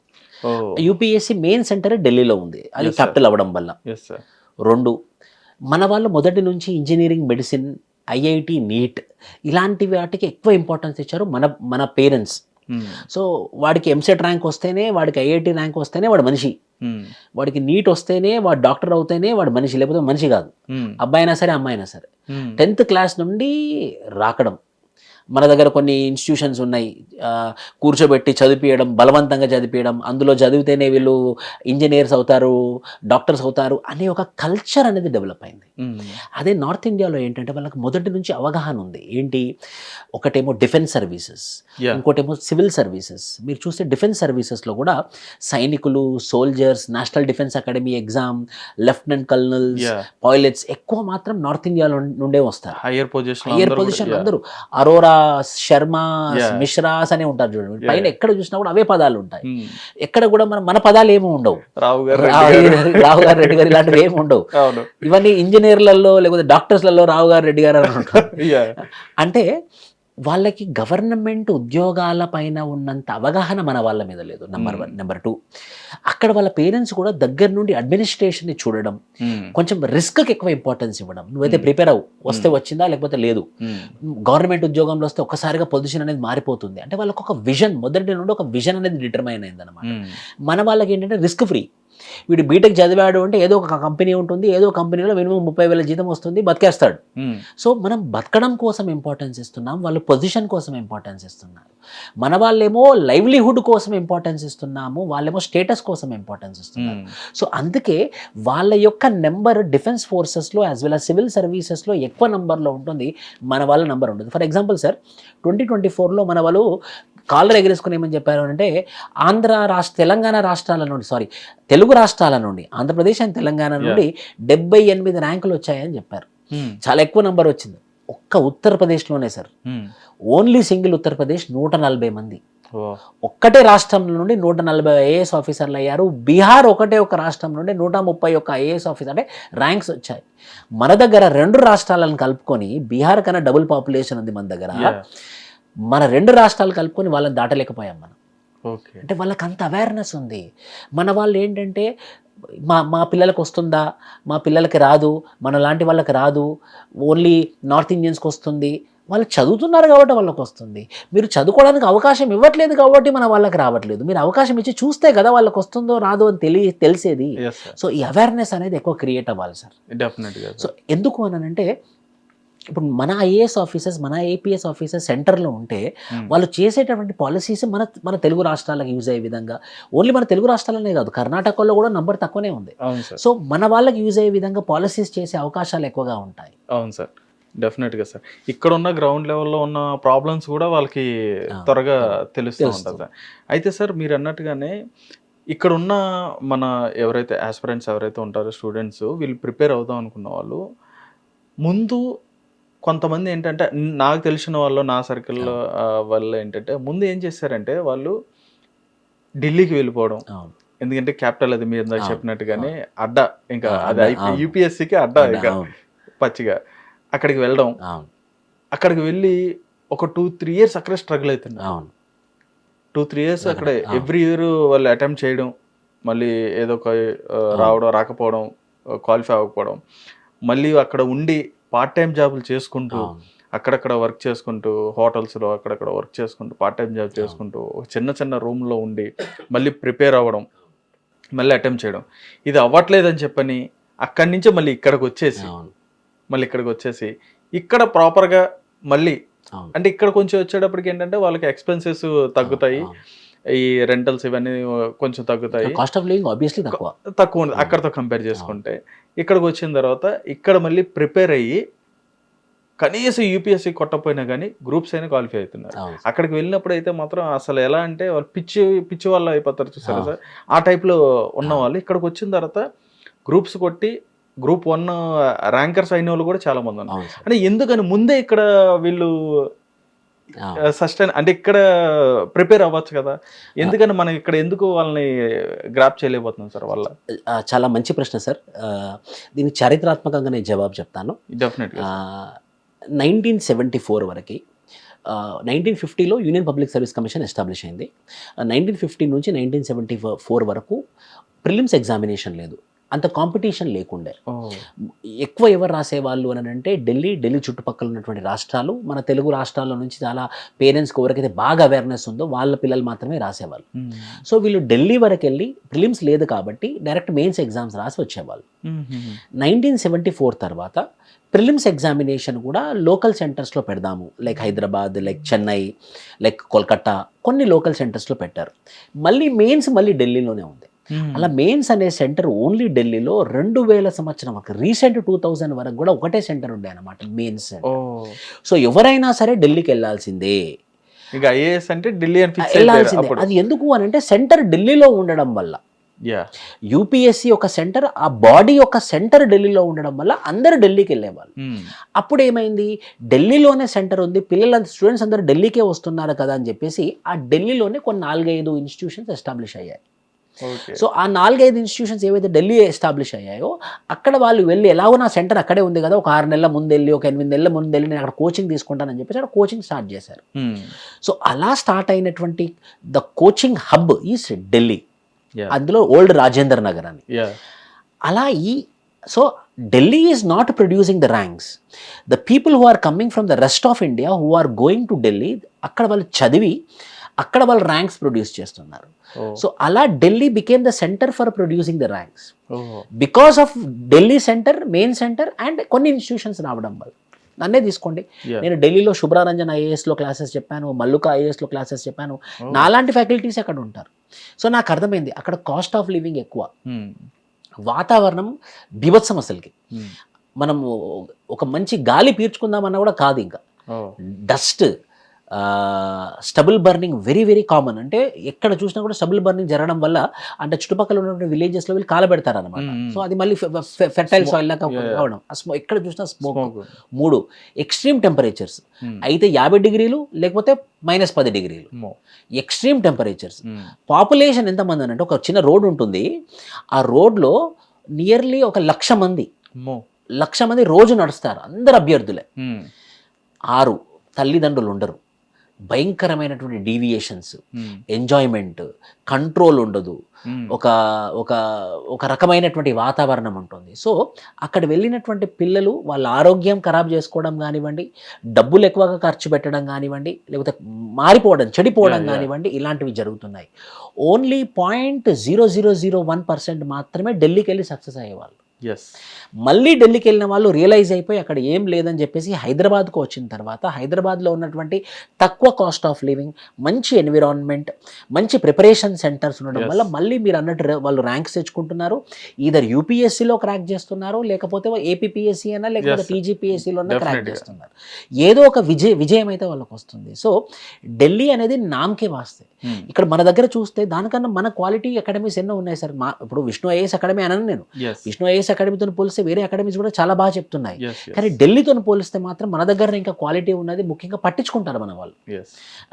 Speaker 1: ఓ
Speaker 2: యూపీఎస్సీ మెయిన్ సెంటర్ ఢిల్లీలో ఉంది. అది
Speaker 1: Yes, sir.
Speaker 2: క్యాపిటల్ అవ్వడం వల్ల.
Speaker 1: Yes sir.
Speaker 2: 2 మన వాళ్ళు మొదటి నుంచి ఇంజినీరింగ్, మెడిసిన్, ఐఐటి, నీట్ ఇలాంటి వాటికి ఎక్కువ ఇంపార్టెన్స్ ఇచ్చారు మన పేరెంట్స్. సో వాడికి ఎంసెట్ ర్యాంక్ వస్తేనే, వాడికి ఐఐటి ర్యాంక్ వస్తేనే వాడు మనిషి. వాడికి నీట్ వస్తేనే వాడు డాక్టర్ అవుతేనే వాడు మనిషి, లేకపోతే మనిషి కాదు. అబ్బాయి అయినా సరే, అమ్మాయి అయినా సరే. 10th క్లాస్ నుండి రాకడం. మన దగ్గర కొన్ని ఇన్స్టిట్యూషన్స్ ఉన్నాయి, కూర్చోబెట్టి చదివించడం, బలవంతంగా చదివించడం, అందులో చదివితేనే వీళ్ళు ఇంజనీర్స్ అవుతారు, డాక్టర్స్ అవుతారు అనే ఒక కల్చర్ అనేది డెవలప్ అయింది. అదే నార్త్ ఇండియాలో ఏంటంటే వాళ్ళకి మొదటి నుంచి అవగాహన ఉంది. ఏంటి, ఒకటేమో డిఫెన్స్ సర్వీసెస్, ఇంకోటేమో సివిల్ సర్వీసెస్. మీరు చూస్తే డిఫెన్స్ సర్వీసెస్లో కూడా సైనికులు, soldiers, national defence academy exam, lieutenant colonels, pilots ఎక్కువ మాత్రం నార్త్ ఇండియాలో నుండే వస్తారు.
Speaker 1: హయ్యర్ పొజిషన్
Speaker 2: అందరూ అరోరా, శర్మ, మిశ్రాస్ అనే ఉంటారు చూడండి. పైన ఎక్కడ చూసినా కూడా అవే పదాలు ఉంటాయి. ఎక్కడ కూడా మన పదాలు ఏమి ఉండవు. రావు గారు, రెడ్డి గారు ఇలాంటివి ఏమి ఉండవు. ఇవన్నీ ఇంజనీర్లలో లేకపోతే డాక్టర్స్లలో రావు గారు, రెడ్డి గారు అని ఉంటారు. అంటే వాళ్ళకి గవర్నమెంట్ ఉద్యోగాల పైన ఉన్నంత అవగాహన మన వాళ్ళ మీద లేదు. నెంబర్ 1. నెంబర్ 2, అక్కడ వాళ్ళ పేరెంట్స్ కూడా దగ్గర నుండి అడ్మినిస్ట్రేషన్ని చూడడం, కొంచెం రిస్క్కి ఎక్కువ ఇంపార్టెన్స్ ఇవ్వడం. నువ్వైతే ప్రిపేర్ అవ్వు, వస్తే వచ్చిందా లేకపోతే లేదు. గవర్నమెంట్ ఉద్యోగంలో వస్తే ఒక్కసారిగా పొజిషన్ అనేది మారిపోతుంది. అంటే వాళ్ళకి ఒక విజన్, మొదటి నుండి ఒక విజన్ అనేది డిటర్మైన్ అయింది అనమాట. మన వాళ్ళకి ఏంటంటే రిస్క్ ఫ్రీ. వీడు బీటెక్ చదివాడు అంటే ఏదో ఒక కంపెనీ ఉంటుంది, ఏదో కంపెనీలో మినిమం 30,000 జీతం వస్తుంది, బతికేస్తాడు. సో మనం బతకడం కోసం ఇంపార్టెన్స్ ఇస్తున్నాం, వాళ్ళు పొజిషన్ కోసం ఇంపార్టెన్స్ ఇస్తున్నారు. మన వాళ్ళేమో లైవ్లీహుడ్ కోసం ఇంపార్టెన్స్ ఇస్తున్నాము, వాళ్ళేమో స్టేటస్ కోసం ఇంపార్టెన్స్ ఇస్తున్నారు. సో అందుకే వాళ్ళ యొక్క నెంబర్ డిఫెన్స్ ఫోర్సెస్లో యాజ్ వెల్ as సివిల్ సర్వీసెస్లో ఎక్కువ నెంబర్లో ఉంటుంది, మన వాళ్ళ నెంబర్ ఉంటుంది. ఫర్ ఎగ్జాంపుల్ సార్, 2024లో మన వాళ్ళు కాలర్ ఎగరేసుకుని ఏమని చెప్పారు అంటే, తెలంగాణ రాష్ట్రాల నుండి, తెలుగు రాష్ట్రాల నుండి, ఆంధ్రప్రదేశ్ అండ్ తెలంగాణ నుండి 78 ర్యాంకులు వచ్చాయని చెప్పారు. చాలా ఎక్కువ నెంబర్ వచ్చింది. ఒక్క ఉత్తరప్రదేశ్లోనే సార్, ఓన్లీ సింగిల్ ఉత్తరప్రదేశ్ 140 మంది. ఒక్కటే రాష్ట్రం నుండి 140 ఐఏఎస్ ఆఫీసర్లు అయ్యారు. బీహార్ ఒక రాష్ట్రం నుండి 131 ఐఏఎస్ ఆఫీసర్ అంటే ర్యాంక్స్ వచ్చాయి. మన దగ్గర 2 రాష్ట్రాలను కలుపుకొని, బీహార్ కన్నా డబుల్ పాపులేషన్ ఉంది మన దగ్గర, మన 2 రాష్ట్రాలు కలుపుకొని వాళ్ళని దాటలేకపోయాం మనం. అంటే వాళ్ళకి అంత అవేర్నెస్ ఉంది. మన వాళ్ళు ఏంటంటే మా పిల్లలకు వస్తుందా, మా పిల్లలకి రాదు, మన లాంటి వాళ్ళకి రాదు, ఓన్లీ నార్త్ ఇండియన్స్కి వస్తుంది. వాళ్ళు చదువుతున్నారు కాబట్టి వాళ్ళకి వస్తుంది. మీరు చదువుకోవడానికి అవకాశం ఇవ్వట్లేదు కాబట్టి మన వాళ్ళకి రావట్లేదు. మీరు అవకాశం ఇచ్చి చూస్తే కదా వాళ్ళకి వస్తుందో రాదో అని తెలిసేది. సో ఈ అవేర్నెస్ అనేది ఎక్కువ క్రియేట్ అవ్వాలి సార్.
Speaker 1: డెఫినెట్గా.
Speaker 2: సో ఎందుకు అనంటే, ఇప్పుడు మన ఐఏఎస్ ఆఫీసర్స్, మన ఏపీఎస్ ఆఫీసర్స్ సెంటర్లో ఉంటే వాళ్ళు చేసేటటువంటి పాలసీస్ మన తెలుగు రాష్ట్రాలకు యూజ్ అయ్యే విధంగా, ఓన్లీ మన తెలుగు రాష్ట్రాలనే కాదు, కర్ణాటకలో కూడా నంబర్ తక్కువనే ఉంది. సో మన వాళ్ళకి యూజ్ అయ్యే విధంగా పాలసీస్ చేసే అవకాశాలు ఎక్కువగా ఉంటాయి.
Speaker 1: అవును సార్, డెఫినెట్గా సార్. ఇక్కడ ఉన్న గ్రౌండ్ లెవెల్లో ఉన్న ప్రాబ్లమ్స్ కూడా వాళ్ళకి త్వరగా తెలుస్తూ ఉంటుంది. అయితే సార్, మీరు అన్నట్టుగానే ఇక్కడ ఉన్న మన ఎవరైతే ఆస్పిరెంట్స్ ఎవరైతే ఉంటారో, స్టూడెంట్స్, వీళ్ళు ప్రిపేర్ అవుదాం అనుకున్న వాళ్ళు ముందు కొంతమంది ఏంటంటే, నాకు తెలిసిన వాళ్ళు, నా సర్కిల్లో వాళ్ళు ఏంటంటే ముందు ఏం చేశారంటే, వాళ్ళు ఢిల్లీకి వెళ్ళిపోవడం. ఎందుకంటే క్యాపిటల్ అది, మీరు ఇందాక చెప్పినట్టుగానే అడ్డా, ఇంకా అది యూపీఎస్సీకి అడ్డా, ఇంకా పచ్చిగా అక్కడికి వెళ్ళడం. అక్కడికి వెళ్ళి ఒక 2-3 years అక్కడే స్ట్రగుల్ అవుతున్నారు. 2-3 years అక్కడే ఎవ్రీ ఇయర్ వాళ్ళు అటెంప్ట్ చేయడం, మళ్ళీ ఏదో ఒక రావడం, రాకపోవడం, క్వాలిఫై అవ్వకపోవడం, మళ్ళీ అక్కడ ఉండి పార్ట్ టైం జాబులు చేసుకుంటూ, అక్కడక్కడ వర్క్ చేసుకుంటూ, హోటల్స్లో అక్కడక్కడ వర్క్ చేసుకుంటూ, పార్ట్ టైం జాబ్ చేసుకుంటూ, చిన్న చిన్న రూమ్లో ఉండి మళ్ళీ ప్రిపేర్ అవ్వడం, మళ్ళీ అటెంప్ట్ చేయడం. ఇది అవ్వట్లేదని చెప్పని అక్కడి నుంచి మళ్ళీ ఇక్కడికి వచ్చేసి ఇక్కడ ప్రాపర్గా మళ్ళీ, అంటే ఇక్కడ కొంచెం వచ్చేటప్పటికి ఏంటంటే వాళ్ళకి ఎక్స్పెన్సెస్ తగ్గుతాయి, ఈ రెంటల్స్ ఇవన్నీ కొంచెం తగ్గుతాయి,
Speaker 2: కాస్ట్ ఆఫ్ లివింగ్ ఆబ్వియస్లీ తక్కువ.
Speaker 1: తక్కువ ఉంది అక్కడతో కంపేర్ చేసుకుంటే. ఇక్కడికి వచ్చిన తర్వాత ఇక్కడ మళ్ళీ ప్రిపేర్ అయ్యి కనీసం యూపీఎస్సీ కొట్టకపోయినా కానీ గ్రూప్స్ అయినా క్వాలిఫై అవుతున్నారు.
Speaker 2: అవును.
Speaker 1: అక్కడికి వెళ్ళినప్పుడు అయితే మాత్రం అసలు ఎలా అంటే వాళ్ళు పిచ్చి వాళ్ళు అయిపోతారు చూసారా సార్, ఆ టైప్లో ఉన్న వాళ్ళు ఇక్కడికి వచ్చిన తర్వాత గ్రూప్స్ కొట్టి గ్రూప్ 1 ర్యాంకర్స్ అయిన వాళ్ళు కూడా చాలా మంది ఉన్నారు.
Speaker 2: అవును సార్.
Speaker 1: అంటే ఎందుకని ముందే ఇక్కడ వీళ్ళు సస్టైన్ అంటే ఇక్కడ ప్రిపేర్ అవ్వచ్చు కదా, ఎందుకని మనం ఇక్కడ ఎందుకు వాళ్ళని గ్రాప్ చేయలేకపోతున్నాం సార్ వాళ్ళ?
Speaker 2: చాలా మంచి ప్రశ్న సార్. దీనికి చారిత్రాత్మకంగా నేను జవాబు చెప్తాను.
Speaker 1: డెఫినెట్గా
Speaker 2: 1974 వరకు 1950లో union public service commission establish అయింది. 1950 నుంచి 1974 వరకు ప్రిలిమ్స్ ఎగ్జామినేషన్ లేదు, అంత కాంపిటీషన్ లేకుండే. ఎక్కువ ఎవరు రాసేవాళ్ళు అని అంటే ఢిల్లీ చుట్టుపక్కల ఉన్నటువంటి రాష్ట్రాలు, మన తెలుగు రాష్ట్రాల నుంచి చాలా పేరెంట్స్కి ఎవరికైతే బాగా అవేర్నెస్ ఉందో వాళ్ళ పిల్లలు మాత్రమే రాసేవాళ్ళు. సో వీళ్ళు ఢిల్లీ వరకు వెళ్ళి ప్రిలిమ్స్ లేదు కాబట్టి డైరెక్ట్ మెయిన్స్ ఎగ్జామ్స్ రాసి వచ్చేవాళ్ళు. 1974 తర్వాత ప్రిలిమ్స్ ఎగ్జామినేషన్ కూడా లోకల్ సెంటర్స్లో పెడదాము, like Hyderabad, like Chennai, like Kolkata, కొన్ని లోకల్ సెంటర్స్లో పెట్టారు. మళ్ళీ మెయిన్స్ మళ్ళీ ఢిల్లీలోనే ఉంది. అలా మెయిన్స్ అనే సెంటర్ ఓన్లీ ఢిల్లీలో 2000 సంవత్సరం వరకు, రీసెంట్ 2000 వరకు కూడా ఒకటే సెంటర్ ఉండే అనమాట, మెయిన్స్ సెంటర్. సో ఎవరైనా సరే ఢిల్లీకి వెళ్ళాల్సిందే,
Speaker 1: ఇక ఐఏఎస్ అంటే ఢిల్లీ అని ఫిక్స్
Speaker 2: వెళ్ళాల్సిందే.
Speaker 1: అయిపోయారు.
Speaker 2: అది ఎందుకు అని అంటే సెంటర్ ఢిల్లీలో ఉండడం వల్ల,
Speaker 1: యా
Speaker 2: యూపీఎస్సీ ఒక సెంటర్, ఆ బాడీ యొక్క సెంటర్ ఢిల్లీలో ఉండడం వల్ల అందరూ ఢిల్లీకి వెళ్ళేవాళ్ళు. అప్పుడు ఏమైంది, ఢిల్లీలోనే సెంటర్ ఉంది, పిల్లలంతా స్టూడెంట్స్ అందరూ ఢిల్లీకే వస్తున్నారు కదా అని చెప్పేసి ఆ ఢిల్లీలోనే కొన్ని 4-5 ఇన్స్టిట్యూషన్స్ ఎస్టాబ్లిష్ అయ్యాయి. సో ఆ 4-5 ఇన్స్టిట్యూషన్స్ ఏవైతే ఢిల్లీ ఎస్టాబ్లిష్ అయ్యాయో అక్కడ వాళ్ళు వెళ్ళి, ఎలాగో నా సెంటర్ అక్కడే ఉంది కదా, ఒక 6 నెలల ముందు వెళ్ళి, ఒక 8 నెలల ముందు వెళ్ళి నేను అక్కడ కోచింగ్ తీసుకుంటానని చెప్పేసి అక్కడ కోచింగ్ స్టార్ట్ చేశారు. సో అలా స్టార్ట్ అయినటువంటి the coaching hub is Delhi, అందులో ఓల్డ్ రాజేంద్ర నగర్ అని. అలా so Delhi is not producing the ranks, the people who are coming from the rest of India who are going to Delhi, అక్కడ వాళ్ళు చదివి అక్కడ వాళ్ళు ర్యాంక్స్ ప్రొడ్యూస్ చేస్తున్నారు. సో అలా Delhi became the centre for producing the ranks because of Delhi centre, main centre and కొన్ని institutions రావడం వల్ల. నన్నే తీసుకోండి, నేను ఢిల్లీలో శుభ్రారంజన్ ఐఏఎస్లో క్లాసెస్ చెప్పాను, మల్లుక ఐఏఎస్లో క్లాసెస్ చెప్పాను, నాలాంటి ఫ్యాకల్టీస్ అక్కడ ఉంటారు. సో నాకు అర్థమైంది అక్కడ కాస్ట్ ఆఫ్ లివింగ్ ఎక్కువ, వాతావరణం బీభత్సం అసలుకి. మనము ఒక మంచి గాలి పీల్చుకుందామన్నా కూడా కాదు, ఇంకా dust, stubble burning very very common. అంటే ఎక్కడ చూసినా కూడా స్టబుల్ బర్నింగ్ జరగడం వల్ల అంటే చుట్టుపక్కల ఉన్నటువంటి విలేజెస్లో వీళ్ళు కాలబెడతారు అనమాట. సో అది మళ్ళీ ఫెర్టైల్ సాయిల్ లాగా కావడం, ఎక్కడ చూసినా స్మోక్. 3 ఎక్స్ట్రీమ్ టెంపరేచర్స్, అయితే 50 డిగ్రీలు లేకపోతే -10 డిగ్రీలు ఎక్స్ట్రీమ్ టెంపరేచర్స్. పాపులేషన్ ఎంతమంది అని అంటే, ఒక చిన్న రోడ్ ఉంటుంది, ఆ రోడ్లో నియర్లీ 1,00,000 మంది రోజు నడుస్తారు, అందరు అభ్యర్థులే. 6 తల్లిదండ్రులు ఉండరు, భయంకరమైనటువంటి డీవియేషన్స్, ఎంజాయ్మెంట్, కంట్రోల్ ఉండదు, ఒక ఒక ఒక రకమైనటువంటి వాతావరణం ఉంటుంది. సో అక్కడ వెళ్ళినటువంటి పిల్లలు వాళ్ళ ఆరోగ్యం ఖరాబ్ చేసుకోవడం కానివ్వండి, డబ్బులు ఎక్కువగా ఖర్చు పెట్టడం కానివ్వండి, లేకపోతే మారిపోవడం, చెడిపోవడం కానివ్వండి, ఇలాంటివి జరుగుతున్నాయి. ఓన్లీ 0.0001% మాత్రమే ఢిల్లీకి వెళ్ళి సక్సెస్ అయ్యేవాళ్ళు. మళ్ళీ ఢిల్లీకి వెళ్ళిన వాళ్ళు రియలైజ్ అయిపోయి అక్కడ ఏం లేదని చెప్పేసి హైదరాబాద్కు వచ్చిన తర్వాత, హైదరాబాద్లో ఉన్నటువంటి తక్కువ కాస్ట్ ఆఫ్ లివింగ్, మంచి ఎన్విరాన్మెంట్, మంచి ప్రిపరేషన్ సెంటర్స్ ఉండడం వల్ల మళ్ళీ మీరు అన్నట్టు వాళ్ళు ర్యాంక్స్ తెచ్చుకుంటున్నారు. ఈధర్ యూపీఎస్సీలో క్రాక్ చేస్తున్నారు, లేకపోతే ఏపీపీఎస్సీ అయినా లేకపోతే టీజీపీఎస్సీలో క్రాక్ చేస్తున్నారు. ఏదో ఒక విజయం అయితే వాళ్ళకి వస్తుంది. సో ఢిల్లీ అనేది నామకే వాస్తే. ఇక్కడ మన దగ్గర చూస్తే దానికన్నా మన క్వాలిటీ అకాడమీస్ ఎన్నో ఉన్నాయి సార్. ఇప్పుడు విష్ణు ఐఏఎస్ అకాడమీ అనను నేను, విష్ణు ఐఏఎస్ అకాడమీతో పోలిస్తే వేరే అకాడమీస్ కూడా చాలా బాగా చెప్తున్నాయి. కానీ ఢిల్లీతో పోలిస్తే మాత్రం మన దగ్గర ఇంకా క్వాలిటీ ఉన్నది, ముఖ్యంగా పట్టించుకుంటారు మన వాళ్ళు.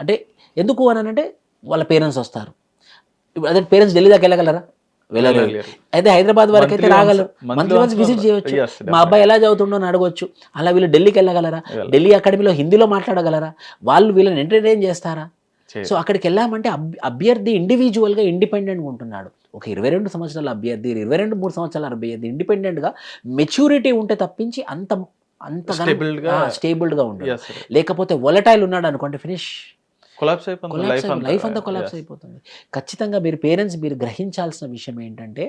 Speaker 2: అంటే ఎందుకు అని అంటే వాళ్ళ పేరెంట్స్ వస్తారు, అదే పేరెంట్స్ ఢిల్లీ దాకా వెళ్ళగలరా? వెళ్ళలేరు. అయితే హైదరాబాద్ వరకు అయితే రాగలరు, మంత్లీ వన్స్ విజిట్ చేయొచ్చు, మా అబ్బాయి ఎలా చదువుతుండో అని అడగొచ్చు. అలా వీళ్ళు ఢిల్లీకి వెళ్ళగలరా? ఢిల్లీ అకాడమీలో హిందీలో మాట్లాడగలరా? వాళ్ళు వీళ్ళని ఎంటర్టైన్ చేస్తారా? సో అక్కడికి వెళ్ళామంటే అభ్యర్థి ఇండివిజువల్గా ఇండిపెండెంట్గా ఉంటున్నాడు. ఒక 22 సంవత్సరాల అభ్యర్థి, 23 సంవత్సరాల అభ్యర్థి ఇండిపెండెంట్గా మెచ్యూరిటీ ఉంటే తప్పించి అంత స్టేబుల్డ్గా ఉండదు. లేకపోతే వొలటైల్ ఉన్నాడు అనుకోండి, ఫినిష్.
Speaker 1: కొలాప్స్ అయిపోతుంది
Speaker 2: లైఫ్ అంతా కొలాప్స్ అయిపోతుంది. ఖచ్చితంగా మీరు పేరెంట్స్ మీరు గ్రహించాల్సిన విషయం ఏంటంటే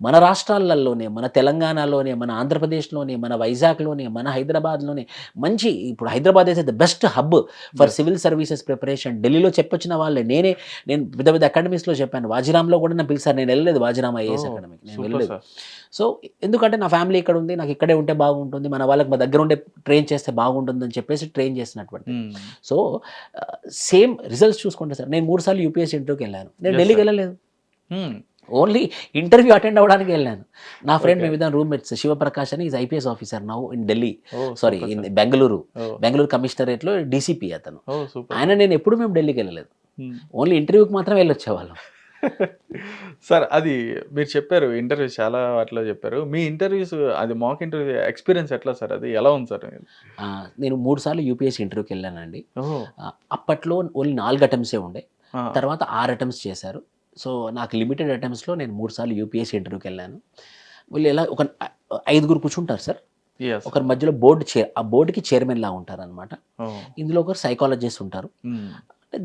Speaker 2: మన రాష్ట్రాలలోనే, మన తెలంగాణలోనే, మన ఆంధ్రప్రదేశ్లోనే, మన వైజాగ్లోనే, మన హైదరాబాద్లోనే మంచి ఇప్పుడు హైదరాబాద్ అయితే the best hub for civil services preparation. ఢిల్లీలో చెప్పొచ్చిన వాళ్ళే నేను పెద్ద పెద్ద అకాడమీస్లో చెప్పాను. వాజిరామ్లో కూడా నేను పిలిచాను. నేను వెళ్ళలేదు వాజిరామ్ ఐఏఎస్ అకాడమీకి, నేను వెళ్ళలేదు. సో ఎందుకంటే నా ఫ్యామిలీ ఇక్కడ ఉంది, నాకు ఇక్కడే ఉంటే బాగుంటుంది, మన వాళ్ళకి మా దగ్గర ఉండే ట్రైన్ చేస్తే బాగుంటుంది అని చెప్పేసి ట్రైన్ చేసినటువంటి. సో సేమ్ రిజల్ట్స్ చూసుకుంటే సార్, నేను 3 సార్లు యూపీఎస్సీ ఇంటర్వ్యూకి వెళ్ళాను. నేను ఢిల్లీకి వెళ్ళలేదు, ఓన్లీ ఇంటర్వ్యూ అటెండ్ అవ్వడానికి వెళ్ళాను. నా ఫ్రెండ్ మేమిద్దరం రూమ్మేట్స్. శివప్రకాష్ అని is IPS officer now in Delhi, sorry in Bengaluru కమిషనరేట్లో డీసీపీ అతను. ఆయన నేను ఎప్పుడు మేము ఢిల్లీకి వెళ్ళలేదు, ఓన్లీ ఇంటర్వ్యూకి మాత్రం వెళ్ళొచ్చేవాళ్ళం.
Speaker 1: సార్ అది మీరు చెప్పారు ఇంటర్వ్యూ చాలా వాటిలో చెప్పారు. మీ ఇంటర్వ్యూస్ అది మాక్ ఇంటర్వ్యూ ఎక్స్పీరియన్స్ ఎట్లా సార్, అది ఎలా ఉంది సార్?
Speaker 2: నేను 3 సార్లు యూపీఎస్సీ ఇంటర్వ్యూకి వెళ్ళానండి. అప్పట్లో ఓన్లీ 4 అటెంప్ట్సే ఉండే, తర్వాత 6 అటెంప్ట్స్ చేశారు. సో నాకు లిమిటెడ్ అటెంప్ట్స్లో నేను 3 సార్లు యూపీఎస్సీ ఇంటర్వ్యూకి వెళ్ళాను. వీళ్ళు ఎలా ఒక 5గురు కూర్చుంటారు సార్, ఒకరి మధ్యలో ఆ బోర్డుకి చైర్మన్ లా ఉంటారు అనమాట. ఇందులో ఒకరు సైకాలజిస్ట్ ఉంటారు.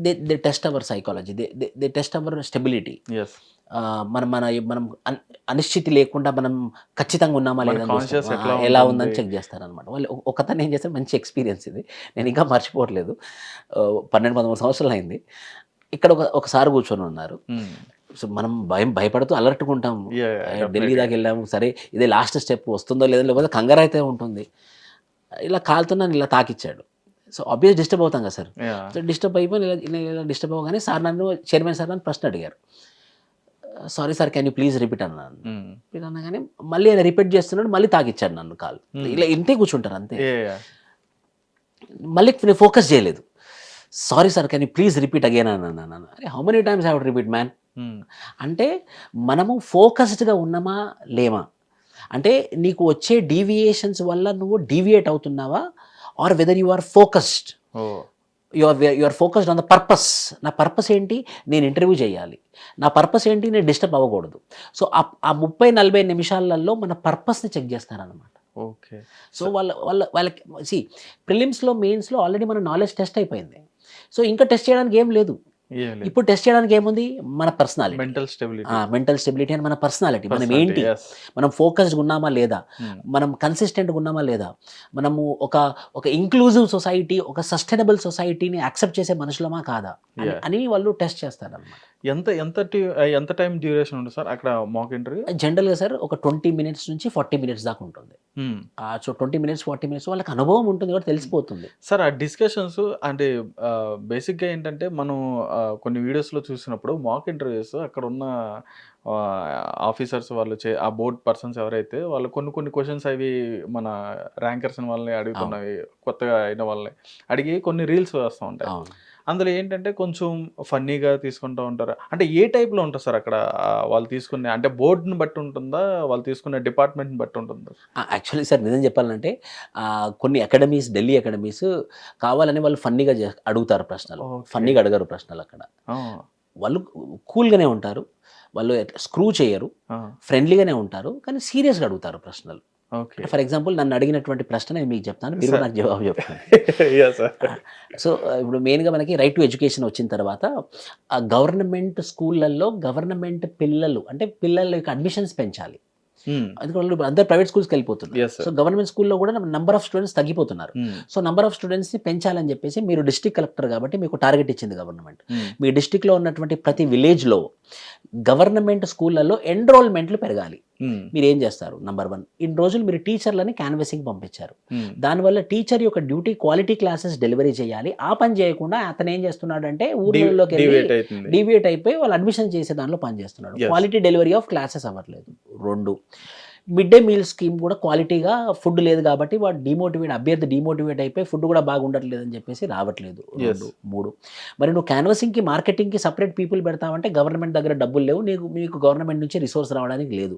Speaker 2: They test our psychology, they test our stability. మనం అనిశ్చితి లేకుండా మనం ఖచ్చితంగా ఉన్నామా లేదా, ఎలా ఉందని చెక్ చేస్తారనమాట. వాళ్ళు ఒకతను ఏం చేస్తారు, మంచి ఎక్స్పీరియన్స్ ఇది, నేను ఇంకా మర్చిపోవట్లేదు. 12-13 సంవత్సరాలు అయింది. ఇక్కడ ఒక సార్ కూర్చొని ఉన్నారు. సో మనం భయపడుతూ అలర్ట్గా ఉంటాము. ఢిల్లీ దాకా వెళ్ళాము, సరే ఇదే లాస్ట్ స్టెప్, వస్తుందో లేదో, లేకపోతే కంగారు అయితే ఉంటుంది. ఇలా కాలుతున్నాను, ఇలా తాకిచ్చాడు. సో ఆబ్వియస్ డిస్టర్బ్ అవుతాం కదా సార్. సో డిస్టర్బ్ అయిపోయి ఇలా డిస్టర్బ్ అవ్వగానే సార్ చైర్మన్ సార్ నన్ను ప్రశ్న అడిగారు. Sorry sir can you please repeat అన్నాను. రిపీట్ అనగానే మళ్ళీ ఆయన రిపీట్ చేస్తున్నాడు, మళ్ళీ తాకిచ్చాడు నన్ను కాలు. ఇలా ఇంతే కూర్చుంటారు అంతే. మళ్ళీ నేను ఫోకస్ చేయలేదు. Sorry sir can you please repeat again అన్నాను. అరే how many times I would repeat man. అంటే మనము ఫోకస్డ్గా ఉన్నామా లేమా, అంటే నీకు వచ్చే డీవియేషన్స్ వల్ల నువ్వు డీవియేట్ అవుతున్నావా, or whether you are focused, you are focused on the purpose. నా పర్పస్ ఏంటి, నేను ఇంటర్వ్యూ చేయాలి, నా పర్పస్ ఏంటి, నేను డిస్టర్బ్ అవ్వకూడదు. సో ఆ 30-40 నిమిషాలలో మన పర్పస్ని చెక్ చేస్తారనమాట.
Speaker 1: ఓకే.
Speaker 2: సో వాళ్ళకి ప్రిలిమ్స్లో మెయిన్స్లో ఆల్రెడీ మన నాలెడ్జ్ టెస్ట్ అయిపోయింది. సో ఇంకా టెస్ట్ చేయడానికి ఏం లేదు. ఇప్పుడు టెస్ట్ చేయడానికి ఏముంది, మన పర్సనాలిటీ, మెంటల్ స్టెబిలిటీ అని మన పర్సనాలిటీ, మనం ఏంటి, మనం ఫోకస్డ్గా ఉన్నామా లేదా, మనం కన్సిస్టెంట్గా ఉన్నామా లేదా, మనము ఒక ఇంక్లూజివ్ సొసైటీ, ఒక సస్టైనబుల్ సొసైటీని యాక్సెప్ట్ చేసే మనుషులమా కాదా అని వాళ్ళు టెస్ట్ చేస్తారనమాట.
Speaker 1: ఎంత టైం డ్యూరేషన్ ఉంటుంది సార్ అక్కడ మాక్ ఇంటర్వ్యూ?
Speaker 2: జనరల్గా సార్ ఒక 20 minutes నుంచి 40 minutes దాకా ఉంటుంది. సో 20 minutes 40 minutes వాళ్ళకి అనుభవం ఉంటుంది కాబట్టి తెలిసిపోతుంది
Speaker 1: సార్. ఆ డిస్కషన్స్ అంటే బేసిక్గా ఏంటంటే మనం కొన్ని వీడియోస్లో చూసినప్పుడు మాక్ ఇంటర్వ్యూస్ అక్కడ ఉన్న ఆఫీసర్స్ వాళ్ళు ఆ బోర్డ్ పర్సన్స్ ఎవరైతే వాళ్ళు కొన్ని క్వశ్చన్స్ అవి మన ర్యాంకర్స్ వాళ్ళని అడుగుతున్నవి, కొత్తగా అయిన వాళ్ళని అడిగి కొన్ని రీల్స్ వేస్తూ ఉంటాయి. అందులో ఏంటంటే కొంచెం ఫన్నీగా తీసుకుంటూ ఉంటారు. అంటే ఏ టైప్లో ఉంటుంది సార్ అక్కడ వాళ్ళు తీసుకునే, అంటే బోర్డుని బట్టి ఉంటుందా, వాళ్ళు తీసుకునే డిపార్ట్మెంట్ని బట్టి ఉంటుందా?
Speaker 2: యాక్చువల్లీ సార్ నిజం చెప్పాలంటే కొన్ని అకాడమీస్, ఢిల్లీ అకాడమీస్ కావాలని వాళ్ళు ఫన్నీగా అడుగుతారు ప్రశ్నలు, ఫన్నీగా అడగరు ప్రశ్నలు. అక్కడ వాళ్ళు కూల్గానే ఉంటారు, వాళ్ళు స్క్రూ చేయరు, ఫ్రెండ్లీగానే ఉంటారు, కానీ సీరియస్గా అడుగుతారు ప్రశ్నలు. ఫర్ ఎగ్జాంపుల్ నన్ను అడిగినటువంటి ప్రశ్న నేను మీకు చెప్తాను, మీరు నాకు జవాబు చెప్తాను. సో ఇప్పుడు మెయిన్గా మనకి రైట్ టు ఎడ్యుకేషన్ వచ్చిన తర్వాత గవర్నమెంట్ స్కూళ్ళల్లో గవర్నమెంట్ పిల్లల యొక్క అడ్మిషన్స్ పెంచాలి. ఎందుకంటే వాళ్ళు అందరు ప్రైవేట్ స్కూల్స్కి వెళ్ళిపోతున్నారు. సో గవర్నమెంట్ స్కూల్లో కూడా నంబర్ ఆఫ్ స్టూడెంట్స్ తగ్గిపోతున్నారు. సో నంబర్ ఆఫ్ స్టూడెంట్స్ని పెంచాలని చెప్పేసి మీరు డిస్ట్రిక్ట్ కలెక్టర్ కాబట్టి మీకు టార్గెట్ ఇచ్చింది గవర్నమెంట్. మీ డిస్ట్రిక్ట్లో ఉన్నటువంటి ప్రతి విలేజ్లో గవర్నమెంట్ స్కూళ్ళల్లో ఎన్రోల్మెంట్లు పెరగాలి. మీరు ఏం చేస్తారు, నంబర్ 1 ఇన్ని రోజులు మీరు టీచర్లని క్యాన్వసింగ్ పంపించారు. దానివల్ల టీచర్ యొక్క డ్యూటీ క్వాలిటీ క్లాసెస్ డెలివరీ చేయాలి. ఆ పని చేయకుండా అతను ఏం చేస్తున్నాడు అంటే ఊర్లలోకి డీవియేట్ అయిపోయి వాళ్ళు అడ్మిషన్ చేసే దానిలో పని చేస్తున్నాడు. క్వాలిటీ డెలివరీ ఆఫ్ క్లాసెస్ అవ్వట్లేదు. 2 మిడ్ డే మీల్ స్కీమ్ కూడా క్వాలిటీగా ఫుడ్ లేదు కాబట్టి వాడు అభ్యర్థి డిమోటివేట్ అయిపోయి ఫుడ్ కూడా బాగుండట్లేదు అని చెప్పేసి రావట్లేదు. 3 మరి నువ్వు క్యాన్వసింగ్కి మార్కెటింగ్కి సపరేట్ పీపుల్ పెడతావంటే గవర్నమెంట్ దగ్గర డబ్బులు లేవు, మీకు గవర్నమెంట్ నుంచి రిసోర్స్ రావడానికి లేదు.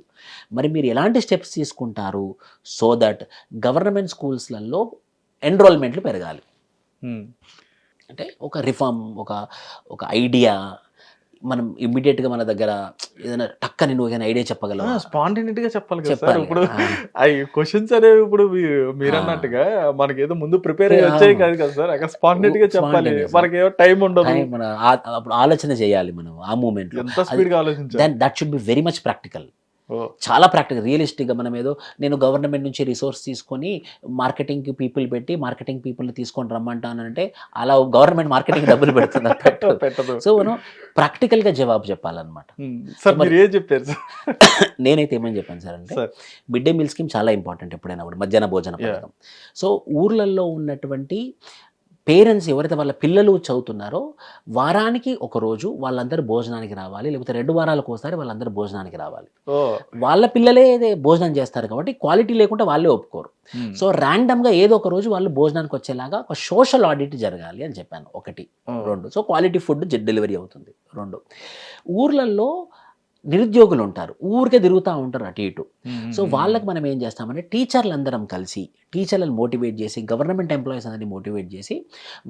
Speaker 2: మరి మీరు ఎలాంటి స్టెప్స్ తీసుకుంటారు సో దట్ గవర్నమెంట్ స్కూల్స్లలో ఎన్రోల్మెంట్లు పెరగాలి? అంటే ఒక రిఫార్మ్, ఒక ఐడియా మనం ఇమ్మీడియట్గా మన దగ్గర ఏదైనా టక్కని నువ్వు ఏదైనా ఐడియా చెప్పగలవా?
Speaker 1: స్పాంటేనిటీ గా చెప్పాలి కదా సార్.
Speaker 2: చెప్పాలి.
Speaker 1: ఇప్పుడు అవి క్వశ్చన్స్ అనేవి ఇప్పుడు మీరు అన్నట్టుగా మనకేదో ముందు ప్రిపేర్ అయ్యి వచ్చాయి కాదు కదా సార్. అక్కడ స్పాంటేనిటీ గా చెప్పాలి. మనకేమో టైం ఉండదు.
Speaker 2: మన అప్పుడు ఆలోచన చేయాలి మనం ఆ మూమెంట్ లో.
Speaker 1: ఎంత స్పీడ్ గా ఆలోచించాలి.
Speaker 2: That should be very much practical.
Speaker 1: Oh,
Speaker 2: చాలా ప్రాక్టికల్, రియలిస్టిక్గా. మనం ఏదో నేను గవర్నమెంట్ నుంచి రిసోర్స్ తీసుకొని మార్కెటింగ్కి పీపుల్ పెట్టి మార్కెటింగ్ పీపుల్ని తీసుకొని రమ్మంటానంటే అలా గవర్నమెంట్ మార్కెటింగ్ డబ్బులు పెడుతుంది
Speaker 1: పెట్టదు.
Speaker 2: సో మనం ప్రాక్టికల్గా జవాబు చెప్పాలన్నమాట.
Speaker 1: సార్ మీరు ఏం చెప్పారు సార్?
Speaker 2: నేనైతే ఏమని చెప్పాను సార్ అంటే,
Speaker 1: sir
Speaker 2: mid day meal scheme చాలా ఇంపార్టెంట్ ఎప్పుడైనా కూడా, మధ్యాహ్న భోజన పథకం. సో ఊర్లలో ఉన్నటువంటి పేరెంట్స్ ఎవరైతే వాళ్ళ పిల్లలు చదువుతున్నారో వారానికి ఒక రోజు వాళ్ళందరూ భోజనానికి రావాలి, లేకపోతే 2 వారాలకు ఒకసారి వాళ్ళందరూ భోజనానికి రావాలి.
Speaker 1: ఓ,
Speaker 2: వాళ్ళ పిల్లలే భోజనం చేస్తారు కాబట్టి క్వాలిటీ లేకుండా వాళ్ళే ఒప్పుకోరు. సో ర్యాండమ్గా ఏదో ఒక రోజు వాళ్ళు భోజనానికి వచ్చేలాగా ఒక సోషల్ ఆడిట్ జరగాలి అని చెప్పాను. 1 2 సో క్వాలిటీ ఫుడ్ డెలివరీ అవుతుంది. 2 ఊర్లలో నిరుద్యోగులు ఉంటారు, ఊరికే తిరుగుతూ ఉంటారు అటు ఇటు. సో వాళ్ళకి మనం ఏం చేస్తామంటే టీచర్లు అందరం కలిసి టీచర్లను మోటివేట్ చేసి, గవర్నమెంట్ ఎంప్లాయీస్ అందరినీ మోటివేట్ చేసి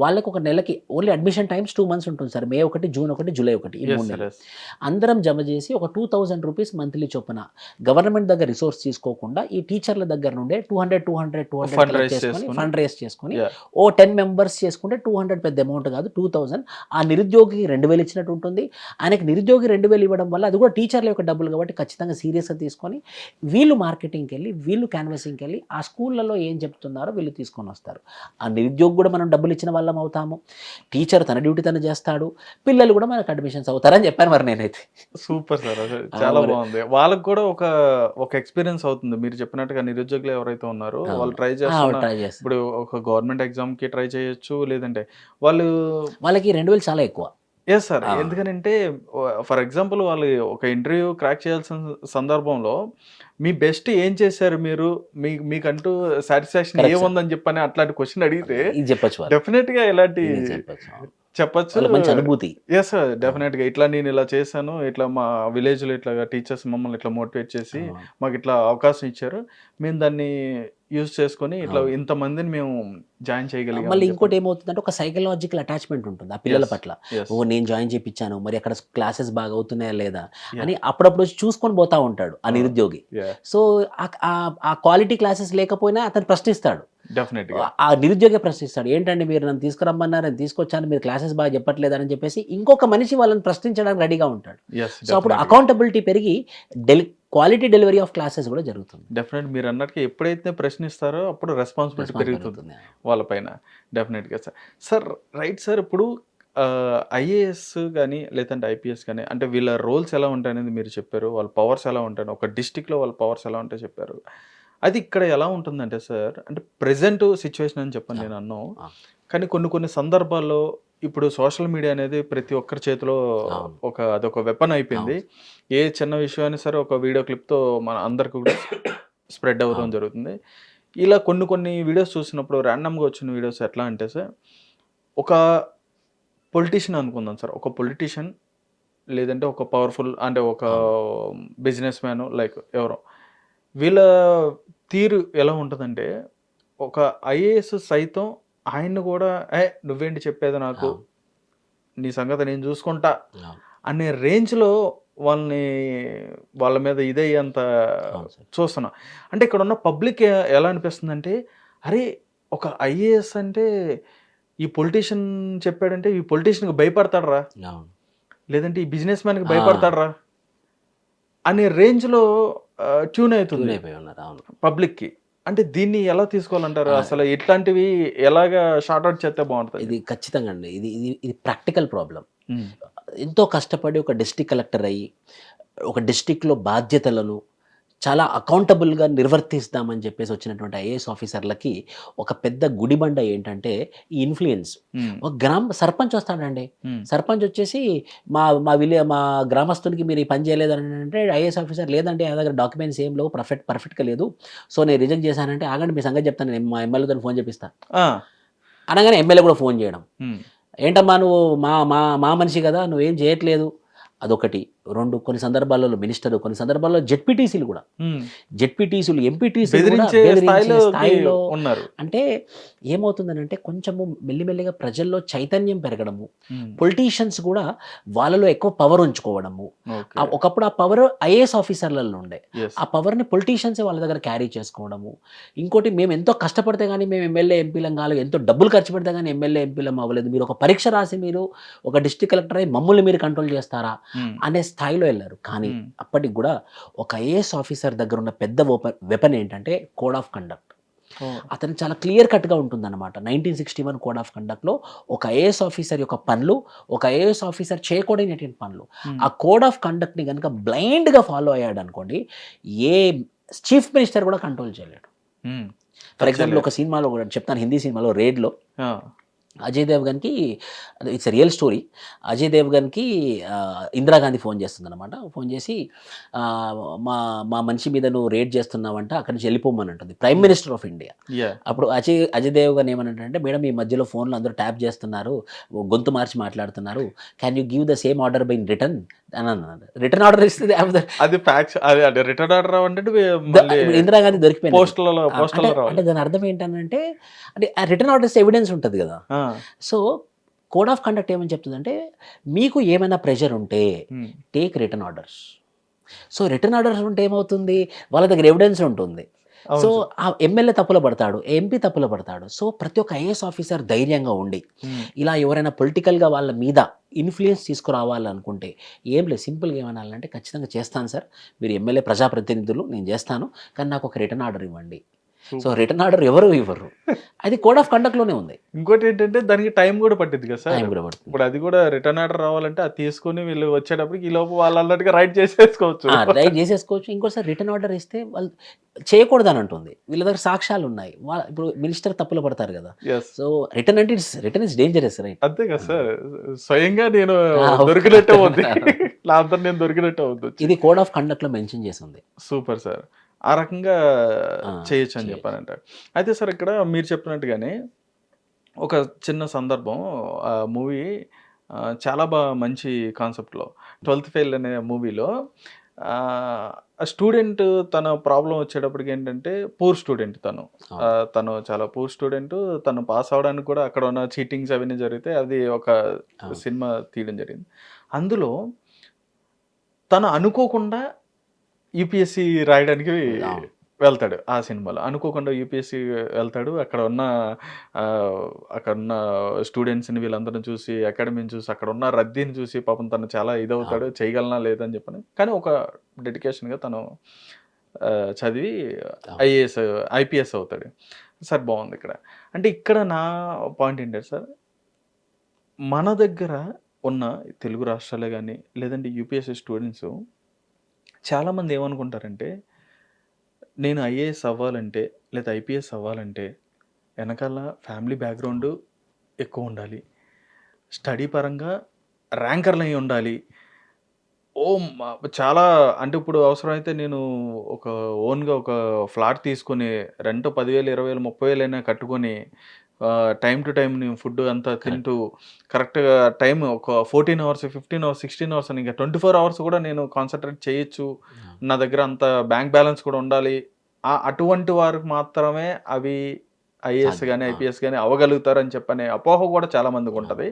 Speaker 2: వాళ్ళకి ఒక నెలకి ఓన్లీ అడ్మిషన్ టైమ్స్ 2 months ఉంటుంది సార్. May 1, June 1, July 1 ఈ 3 నెలలు అందరం జమ చేసి ఒక 2000 రూపీస్ మంత్లీ చొప్పున గవర్నమెంట్ దగ్గర రిసోర్స్ తీసుకోకుండా ఈ టీచర్ల దగ్గర నుండే 200 ఫండ్ రేస్ చేసుకొని ఓ 10 members చేసుకుంటే 200 పెద్ద అమౌంట్ కాదు, 2000. ఆ నిరుద్యోగికి 2000 ఇచ్చినట్టు ఉంటుంది. ఆయనకి నిరుద్యోగి 2000 ఇవ్వడం వల్ల అది కూడా టీచర్ల యొక్క డబ్బులు కాబట్టి ఖచ్చితంగా సీరియస్గా తీసుకొని వీళ్ళు మార్కెటింగ్కి వెళ్ళి, వీళ్ళు క్యాన్వాసింగ్కి వెళ్ళి ఆ స్కూళ్ళలో ఏం చెప్తున్నారో వీళ్ళు తీసుకొని వస్తారు. ఆ నిరుద్యోగి కూడా మనం డబ్బులు ఇచ్చిన వాళ్ళం అవుతాము, టీచర్ తన డ్యూటీ తను చేస్తాడు, పిల్లలు కూడా మనకు అడ్మిషన్స్ అవుతారని చెప్పాను మరి నేనైతే.
Speaker 1: సూపర్ సార్, చాలా బాగుంది. వాళ్ళకి కూడా ఒక ఎక్స్పీరియన్స్ అవుతుంది. మీరు చెప్పినట్టుగా నిరుద్యోగులు ఎవరైతే ఉన్నారో వాళ్ళు ట్రై చేస్తారు. ఇప్పుడు ఒక గవర్నమెంట్ ఎగ్జామ్ కి ట్రై చేయొచ్చు, లేదంటే
Speaker 2: వాళ్ళకి 2000 చాలా ఎక్కువ.
Speaker 1: Yes sir. ఎందుకనంటే ఫర్ ఎగ్జాంపుల్ వాళ్ళు ఒక ఇంటర్వ్యూ క్రాక్ చేయాల్సిన సందర్భంలో మీ బెస్ట్ ఏం చేశారు, మీరు మీకంటూ సాటిస్ఫాక్షన్ ఏముందని చెప్పని అట్లాంటి క్వశ్చన్ అడిగితే
Speaker 2: చెప్పచ్చు,
Speaker 1: డెఫినెట్ గా ఇలాంటి చెప్పచ్చు.
Speaker 2: మంచి అనుభూతి.
Speaker 1: ఎస్ సార్, డెఫినెట్ గా ఇట్లా నేను ఇలా చేశాను, ఇట్లా మా విలేజ్ లో ఇట్లా టీచర్స్ మమ్మల్ని ఇట్లా మోటివేట్ చేసి మాకు ఇట్లా అవకాశం ఇచ్చారు, మేము దాన్ని యూజ్ చేసుకొని ఇట్లా ఇంతమందిని మేము జాయిన్ చేయగలిగాం.
Speaker 2: మళ్ళీ ఇంకోటి ఏమవుతుందంటే ఒక సైకలాజికల్ అటాచ్మెంట్ ఉంటుంది ఆ పిల్లల పట్ల. ఓ నేను జాయిన్ చేయించాను, మరి అక్కడ క్లాసెస్ బాగా అవుతున్నాయా లేదా అని అప్పుడప్పుడు చూసుకొని పోతా ఉంటాడు ఆ నిరుద్యోగి. సో ఆ క్వాలిటీ క్లాసెస్ లేకపోయినా అతను ప్రశ్నిస్తాడు. ఆ నిరుద్యోగి ప్రశ్నిస్తాడు, ఏంటంటే మీరు నన్ను తీసుకురమ్మన్నారు, నేను తీసుకొచ్చాను, మీరు క్లాసెస్ బాగా చెప్పట్లేదని చెప్పేసి ఇంకొక మనిషి వాళ్ళని ప్రశ్నించడానికి రెడీగా ఉంటాడు. సో అప్పుడు అకౌంటబిలిటీ పెరిగి క్వాలిటీ డెలివరీ ఆఫ్ క్లాసెస్ కూడా జరుగుతుంది.
Speaker 1: డెఫినెట్ మీరు అన్నట్టు ఎప్పుడైతే ప్రశ్నిస్తారో అప్పుడు రెస్పాన్సిబిలిటీ పెరుగుతుంది వాళ్ళపైన. డెఫినెట్గా సార్. సార్ రైట్ సార్, ఇప్పుడు ఐఏఎస్ కానీ లేదంటే ఐపీఎస్ కానీ అంటే వీళ్ళ రోల్స్ ఎలా ఉంటాయనేది మీరు చెప్పారు, వాళ్ళ పవర్స్ ఎలా ఉంటాయని, ఒక డిస్టిక్లో వాళ్ళ పవర్స్ ఎలా ఉంటాయో చెప్పారు. అది ఇక్కడ ఎలా ఉంటుందంటే సార్, అంటే ప్రెజెంట్ సిచ్యువేషన్ అని చెప్పని నేను అన్నాను, కానీ కొన్ని సందర్భాల్లో ఇప్పుడు సోషల్ మీడియా అనేది ప్రతి ఒక్కరి చేతిలో అదొక వెపన్ అయిపోయింది. ఏ చిన్న విషయం అయినా సరే ఒక వీడియో క్లిప్తో మన అందరికి కూడా స్ప్రెడ్ అవ్వడం జరుగుతుంది. ఇలా కొన్ని వీడియోస్ చూసినప్పుడు ర్యాండమ్గా వచ్చిన వీడియోస్ ఎట్లా అంటే సార్, ఒక పొలిటీషియన్ అనుకుందాం సార్, ఒక పొలిటీషియన్ లేదంటే ఒక పవర్ఫుల్ అంటే ఒక బిజినెస్ మ్యాన్ లైక్ ఎవరో, వీళ్ళ తీరు ఎలా ఉంటుందంటే ఒక ఐఏఎస్ సైతం ఆయన్ని కూడా నువ్వేంటి చెప్పేది నాకు, నీ సంగతి నేను చూసుకుంటా అనే రేంజ్లో వాళ్ళ మీద ఇదయ్యేంత చూస్తున్నాం. అంటే ఇక్కడ ఉన్న పబ్లిక్ ఎలా అనిపిస్తుంది అంటే, అరే ఒక ఐఏఎస్ అంటే ఈ పొలిటీషియన్ చెప్పాడంటే ఈ పొలిటీషియన్కి భయపడతాడరా, లేదంటే ఈ బిజినెస్ మ్యాన్కి భయపడతాడరా అనే రేంజ్లో ట్యూన్ అవుతుంది పబ్లిక్కి. అంటే దీన్ని ఎలా తీసుకోవాలంటారు, అసలు ఇట్లాంటివి ఎలాగా షార్ట్అవుట్ చేస్తే బాగుంటుంది?
Speaker 2: ఇది ఖచ్చితంగా అండి, ఇది ప్రాక్టికల్ ప్రాబ్లం. ఎంతో కష్టపడి ఒక డిస్ట్రిక్ట్ కలెక్టర్ అయ్యి ఒక డిస్ట్రిక్ట్లో బాధ్యతలను చాలా అకౌంటబుల్గా నిర్వర్తిస్తామని చెప్పేసి వచ్చినటువంటి ఐఏఎస్ ఆఫీసర్లకి ఒక పెద్ద గుడిబండ ఏంటంటే ఈ ఇన్ఫ్లుయెన్స్. ఒక సర్పంచ్ వస్తాడండి, సర్పంచ్ వచ్చేసి మా గ్రామస్తునికి మీరు ఈ పని చేయలేదని అంటే ఐఏఎస్ ఆఫీసర్ లేదంటే ఆ దగ్గర డాక్యుమెంట్స్ ఏం లేవు, పర్ఫెక్ట్గా లేదు, సో నేను రిజెక్ట్ చేశానంటే ఆగండి మీ సంగతి చెప్తాను, నేను మా ఎమ్మెల్యేతో ఫోన్ చేపిస్తాను అనగానే ఎమ్మెల్యే కూడా ఫోన్ చేయడం, ఏంటమ్మా నువ్వు మా మనిషి కదా నువ్వేం చేయట్లేదు, అదొకటి. కొన్ని సందర్భాలలో మినిస్టర్, కొన్ని సందర్భాల్లో జెడ్పీటీసీలు కూడా,
Speaker 1: ఉమ్.
Speaker 2: జెడ్పీటీసీలు, ఎంపీటీసీలు
Speaker 1: బెదిరించే స్థాయిలో
Speaker 2: స్థాయిలో
Speaker 1: ఉన్నారు.
Speaker 2: అంటే ఏమవుతుందనంటే కొంచెము మెల్లిమెల్లిగా ప్రజల్లో చైతన్యం పెరగడము,
Speaker 1: ఉమ్.
Speaker 2: పొలిటీషియన్స్ కూడా వాళ్ళలో ఎక్కువ పవర్ ఉంచుకోవడము.
Speaker 1: ఓకే.
Speaker 2: ఒకప్పుడు ఆ పవర్ ఐఏఎస్ ఆఫీసర్లలో ఉండే,
Speaker 1: Yes.
Speaker 2: ఆ పవర్ని పొలిటీషియన్స్ వాళ్ళ దగ్గర క్యారీ చేసుకోవడము. ఇంకోటి, మేము ఎంతో కష్టపడితే కానీ మేము ఎమ్మెల్యే ఎంపీలం కాలేదు, ఎంతో డబ్బులు ఖర్చు పెడితే కానీ ఎమ్మెల్యే ఎంపీలం అవ్వలేదు, మీరు ఒక పరీక్ష రాసి మీరు ఒక డిస్ట్రిక్ట్ కలెక్టర్ అయ్యి మమ్మల్ని మీరు కంట్రోల్ చేస్తారా
Speaker 1: ఉమ్.
Speaker 2: అనే స్థాయిలో వెళ్ళారు. కానీ
Speaker 1: Hmm.
Speaker 2: అప్పటికి కూడా ఒక ఐఏఎస్ ఆఫీసర్ దగ్గర ఉన్న పెద్ద వెపన్ ఏంటంటే కోడ్ ఆఫ్ కండక్ట్.
Speaker 1: ఓ.
Speaker 2: అతను చాలా క్లియర్ కట్గా ఉంటుందన్నమాట. 1961 కోడ్ ఆఫ్ కండక్ట్లో ఒక ఐఏఎస్ ఆఫీసర్ యొక్క పనులు, ఒక ఐఏఎస్ ఆఫీసర్ చేయకూడనటువంటి పనులు,
Speaker 1: ఉమ్.
Speaker 2: ఆ కోడ్ ఆఫ్ కండక్ట్ని కనుక బ్లైండ్గా ఫాలో అయ్యాడు అనుకోండి, ఏ చీఫ్ మినిస్టర్ కూడా కంట్రోల్ చేయలేడు.
Speaker 1: ఉమ్.
Speaker 2: ఫర్ ఎగ్జాంపుల్ ఒక సినిమాలో కూడా చెప్తాను, హిందీ సినిమాలో రేడ్లో
Speaker 1: ఆ.
Speaker 2: Ajay దేవ్గన్కి, it's real story, Ajay దేవ్గన్కి Indira Gandhi phone చేస్తుంది అనమాట. ఫోన్ చేసి మా మా మనిషి మీద నువ్వు రేడ్ చేస్తున్నావంట, అక్కడి నుంచి వెళ్ళిపోమని అంటుంది prime minister of India.
Speaker 1: Yeah.
Speaker 2: అప్పుడు అజయ్ దేవ్గన్ ఏమనంటే, మేడం ఈ మధ్యలో ఫోన్లో అందరూ ట్యాప్ చేస్తున్నారు, గొంతు మార్చి మాట్లాడుతున్నారు, can you give the same order by in return అని అన్నాడు. రిటర్న్ ఆర్డర్ ఇస్తుంది
Speaker 1: అది ఫ్యాక్స్, అది రిటర్న్ ఆర్డర్ అంటే
Speaker 2: ఇందిరాగాంధీ దొరికిపోయింది.
Speaker 1: పోస్టల్లో
Speaker 2: అంటే దాని అర్థం ఏంటంటే, అంటే ఆ రిటర్న్ ఆర్డర్స్ ఎవిడెన్స్ ఉంటుంది కదా. సో కోడ్ ఆఫ్ కండక్ట్ ఏమని చెప్తుందంటే, మీకు ఏమైనా ప్రెషర్ ఉంటే take return orders. So return orders ఉంటే ఏమవుతుంది, వాళ్ళ దగ్గర ఎవిడెన్స్ ఉంటుంది. సో ఆ ఎమ్మెల్యే తప్పులో పడతాడు, ఎంపీ తప్పులో పడతాడు. సో ప్రతి ఒక్క ఐఏఎస్ ఆఫీసర్ ధైర్యంగా ఉండి, ఇలా ఎవరైనా పొలిటికల్గా వాళ్ళ మీద ఇన్ఫ్లుయెన్స్ తీసుకురావాలనుకుంటే ఏం లేదు, సింపుల్గా ఏమనాలంటే, ఖచ్చితంగా చేస్తాను సార్, మీరు ఎమ్మెల్యే ప్రజాప్రతినిధులు, నేను చేస్తాను, కానీ నాకు ఒక రిటర్న్ ఆర్డర్ ఇవ్వండి. సో రిటర్న్ ఆర్డర్ ఎవరు ఇవ్వరు, అది కోడ్ ఆఫ్ కండక్ట్లోనే ఉంది.
Speaker 1: ఇంకోటి ఏంటంటే దానికి టైం కూడా పట్టింది కదా సార్.
Speaker 2: టైం కూడా పడుతుంది.
Speaker 1: ఇప్పుడు అది కూడా రిటర్న్ ఆర్డర్ రావాలంటే అది తీసుకొని వీళ్ళు వచ్చేటప్పటికి ఈ లోపు వాళ్ళు అన్నట్టుగా రైట్ చేసేసుకోవచ్చు.
Speaker 2: రైట్ చేసేసుకోవచ్చు. ఇంకోసారి రిటర్న్ ఆర్డర్ ఇస్తే వాళ్ళు చేయకూడదని అంటుంది, వీళ్ళ దగ్గర సాక్ష్యాలు ఉన్నాయి. ఇప్పుడు మినిస్టర్ తప్పులు పడతారు కదా.
Speaker 1: Yes.
Speaker 2: So return is dangerous, right?
Speaker 1: అంతే కదా సార్, స్వయంగా నేను దొరికినట్టే ఉంది, నా అంతా నేను దొరికినట్టే ఉంది.
Speaker 2: ఇది కోడ్ ఆఫ్ కండక్ట్లో మెన్షన్ చేసి ఉంది.
Speaker 1: సూపర్ సార్, ఆ రకంగా చేయొచ్చు అని చెప్పారంట. అయితే సార్ ఇక్కడ మీరు చెప్పినట్టుగానే ఒక చిన్న సందర్భం, ఆ మూవీ చాలా బాగా మంచి కాన్సెప్ట్లో 12th ఫెయిల్ అనే మూవీలో స్టూడెంట్ తన ప్రాబ్లం వచ్చేటప్పటికి ఏంటంటే, పూర్ స్టూడెంట్ తను చాలా పూర్ స్టూడెంట్, తను పాస్ అవడానికి కూడా అక్కడ ఉన్న చీటింగ్స్ అవన్నీ జరిగితే అది ఒక సినిమా తీయడం జరిగింది. అందులో తను అనుకోకుండా యూపీఎస్సి రాయడానికి వెళ్తాడు. ఆ సినిమాలో అనుకోకుండా యూపీఎస్సి వెళ్తాడు. అక్కడ ఉన్న స్టూడెంట్స్ని వీళ్ళందరిని చూసి, అకాడమీని చూసి, అక్కడ ఉన్న రద్దీని చూసి పాపం తను చాలా ఇదవుతాడు, చేయగలనా లేదని చెప్పని. కానీ ఒక డెడికేషన్గా తను చదివి ఐపీఎస్ అవుతాడు. సార్ బాగుంది ఇక్కడ. అంటే ఇక్కడ నా పాయింట్ ఏంటంటే సార్, మన దగ్గర ఉన్న తెలుగు రాష్ట్రాలే కానీ లేదంటే యూపీఎస్సి స్టూడెంట్స్ చాలామంది ఏమనుకుంటారంటే, నేను ఐఏఎస్ అవ్వాలంటే లేదా ఐపీఎస్ అవ్వాలంటే వెనకాల ఫ్యామిలీ బ్యాక్గ్రౌండ్ ఎక్కువ ఉండాలి, స్టడీ పరంగా ర్యాంకర్లు అయి ఉండాలి, చాలా అంటే ఇప్పుడు అవసరమైతే నేను ఒక ఓన్గా ఒక ఫ్లాట్ తీసుకొని రెంట్ 10,000, 20,000, 30,000 అయినా కట్టుకొని టైం టు టైం నేను ఫుడ్ అంతా తింటూ కరెక్ట్గా టైం ఒక 14 అవర్స్, 15 అవర్స్, 16 అవర్స్ అని ఇంకా 24 అవర్స్ కూడా నేను కాన్సన్ట్రేట్ చేయొచ్చు, నా దగ్గర అంత బ్యాంక్ బ్యాలెన్స్ కూడా ఉండాలి. అటువంటి వారికి మాత్రమే అవి ఐఏఎస్ కానీ ఐపీఎస్ కానీ అవ్వగలుగుతారని చెప్పనే అపోహ కూడా చాలామందికి ఉంటుంది.